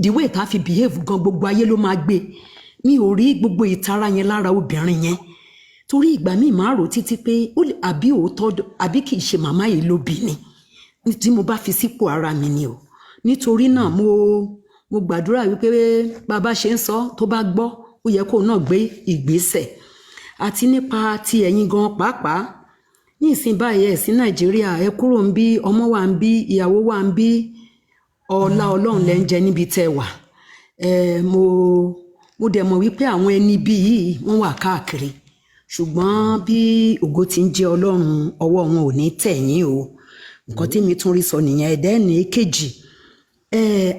the way tá fi behave gan gbogbo ayé ló máa gbé. Mi ò rí gbogbo ìtara yẹn lára obìnrin yẹn. Torí ìgbà míì máa rò títí pé àbí òótọ́ àbí kìí ṣe màmá yìí ló bí ni tí mo bá fi sípò ara mi ni o. Nítorí náà mo gbàdúrà wípé bàbá ṣe ń sọ tó bá gbọ́ ó yẹ kó náà gbé ìgbésẹ̀. Àti nípa ti ẹ̀yin gan pàápàá ní ìsìn báyìí ẹ̀ sí Nàìjíríà, ẹ kúrò ń bí, ọmọ wa ń bí, ìyàwó wa ń bí, ọlá Ọlọ́run lẹ́ ń jẹ níbi tẹ́ wà. Mo dẹ̀ mọ̀ wípé àwọn ẹni bí yìí wọ́n wà káàkiri, ṣùgbọ́n bí ògo ti ń jẹ́ Ọlọ́run, ọwọ́ wọn ò ní tẹ̀yìn o. Nǹkan tí mi tún rí sọ nìyẹn. Ẹ̀dẹ́ ní èkejì,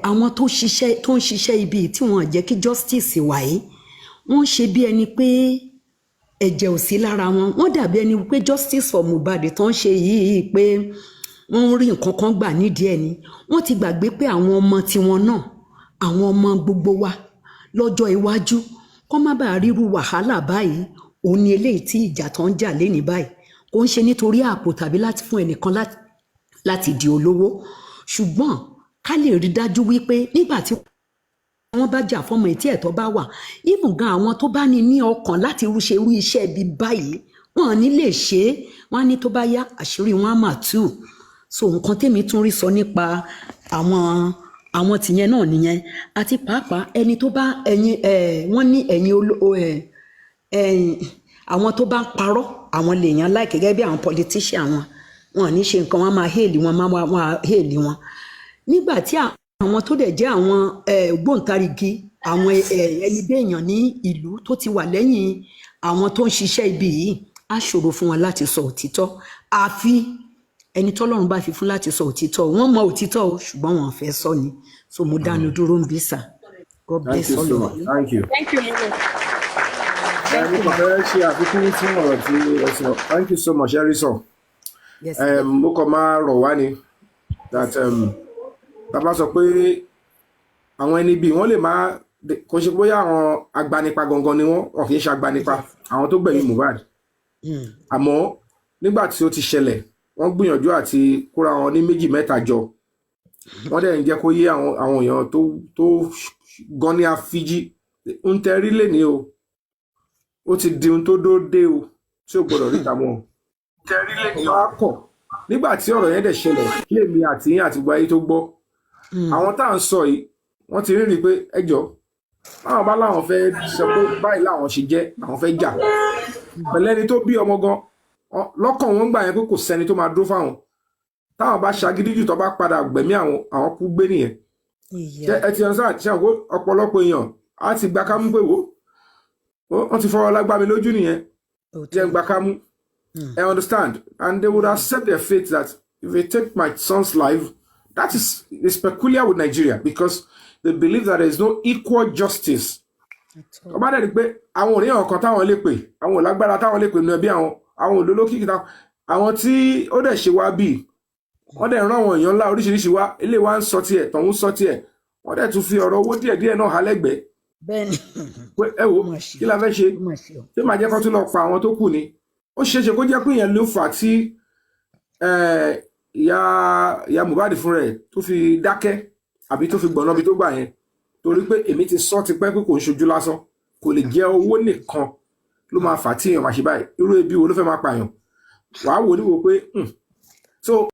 àwọn tó ń ṣiṣẹ́ ibi tí wọ́n jẹ́ kí justice wà yìí, wọ́n ṣe bí ẹni pé ẹ̀jẹ̀ ò sí lára wọn. Wọ́n dàbí ẹni pé justice for Mohbad tó ń ṣe yìí pé wọ́n ń rí nǹkan kan gbà nídìí ẹni. Wọ́n ti gbàgbé pé àwọn ọmọ tiwọn náà, àwọn ọmọ gbogbo wa lọ́jọ́ iwájú kó má bàa ríru wàhálà báyìí. Òun ni eléyìí tí ìjà tó ń jà lénìí báyìí. Kò ń ṣe nítorí àpò tàbí láti fún ẹnìkan láti di olówó. Ṣùgbọ́n ká lè rí dájú wípé nígbà tí wọ́n bá jà fọ́mọ ètí ẹ̀tọ́ bá wà, even gan àwọn tó bá ní ọkàn láti ṣe irú iṣẹ́ ibi báyìí, wọn ò ní lè ṣe é. Wọ́n á ní tó bá yá àṣírí wọn á mà tú. So nǹkan tèmi tún rí sọ nípa àwọn tìyẹn náà nìyẹn. Àti pàápàá ẹni tó bá wọ́n ní àwọn tó bá ń parọ́ àwọn lèèyàn láì gẹ́gẹ́ bí àwọn politician wọn ò ní ṣe nǹkan, wọn máa hèèlì wọn, máa hèèlì wọn. Nígbà tí àwọn tó dẹ̀ jẹ́ àwọn ògbóǹtarìgì, àwọn ẹni béèyàn ní ìlú tó ti wà lẹ́yìn àwọn tó ń ṣiṣẹ́ ibi yìí, á ṣòro fún wọn láti sọ òtítọ́. Àfi ẹni tọ́lọ́run bá fi fún láti sọ òtítọ́. Wọ́n mọ òtítọ́ o, ṣùgbọ́n wọn ò fẹ́ sọ ni. So mo dánu dúró ń bí sà. God bless all of you. Thank you. Thank you, Mama. Thank you so much, Erison. Yes. Mo kàn máa rọ̀ wá ni that bàbá sọ pé àwọn ẹni bíi wọ́n lè máa kò ṣe bóyá àwọn agbanipa gangan ni wọ́n kì í ṣe agbanipa, àwọn tó gbẹ̀yìn Mohbad. Àmọ́ nígbà tí ó ti ṣẹlẹ̀, wọ́n gbìyànjú àti kóra wọn ní 2-3 jọ. Wọ́n dẹ̀ ń jẹ́ kó yé àwọn èèyàn tó gan ní afíjí ń tẹrí lé ní o. Ó ti di ohun tó dóde o tí ò gbọdọ̀ ríta mọ́. Tẹrí lé ní wá kọ̀. Nígbà tí ọ̀rọ̀ yẹn dẹ̀ ṣẹlẹ̀ kí èmi àti yín àti gbogbo ayé tó gbọ́. Àwọn tá à ń sọ yìí wọ́n ti rí pé ẹjọ́ báwọn bá láwọn fẹ́ sọ pé báyìí láwọn ṣe jẹ́ àwọn fẹ́ jà. Pẹ̀lẹ́ni tó bí ọmọ gan lọ́kàn wọn gbà yẹn pé kò sẹ́ni tó máa dúró fáwọn. Táwọn bá ṣagídí jù tó bá padà gbẹ̀mí àwọn kú gbé nìyẹn. Ẹ ti ọ̀sán àti ṣàǹkó ọ̀pọ̀lọpọ̀ èèyàn á ti gba kámú pé wò wọ́n ti fọwọ́ lágbá mi lójú nìyẹn òótọ́ jẹ́ ń gbà ká mú. I understand, and they would accept their fate that if they take my son's life, that is peculiar with Nigeria because they believe that there is no equal justice. Ọba dẹ̀ rí pé àwọn ò ní ọ̀kan táwọn lè pè, àwọn ò lágbára táwọn lè pè nínú ẹbí àwọn olólókìkí táwọn, àwọn tí ó dẹ̀ ṣe wá bíi, wọ́n dẹ̀ rán àwọn èèyàn ńlá oríṣiríṣi wá, ilé wa ń sọ tiẹ̀, tọ̀hún sọ tiẹ̀, wọ́n dẹ̀ tún fi ọ̀rọ̀ owó díẹ̀díẹ̀ náà hálẹ́gbẹ̀ẹ́. bẹ́ẹ̀ni Pé ẹ wo kí la fẹ́ ṣe, ṣé màá jẹ́ kó tún lọ pa àwọn tó kù ni? Ó ṣeéṣe kó jẹ́ pé ìyẹn ló fà á tí ìyá Mohbad fún rẹ̀ tó fi dákẹ́ àbí tó fi gbọ̀nà bí tó gbà yẹn, torí pé èmi ti sọ ti pẹ́ pé kò ń ṣojú lásán, kò lè jẹ́ owó nìkan ló máa fà á tí èèyàn máa ṣe báyìí. Irú ebi wo ló fẹ́ máa pààyàn? Wàá wò níwò pé so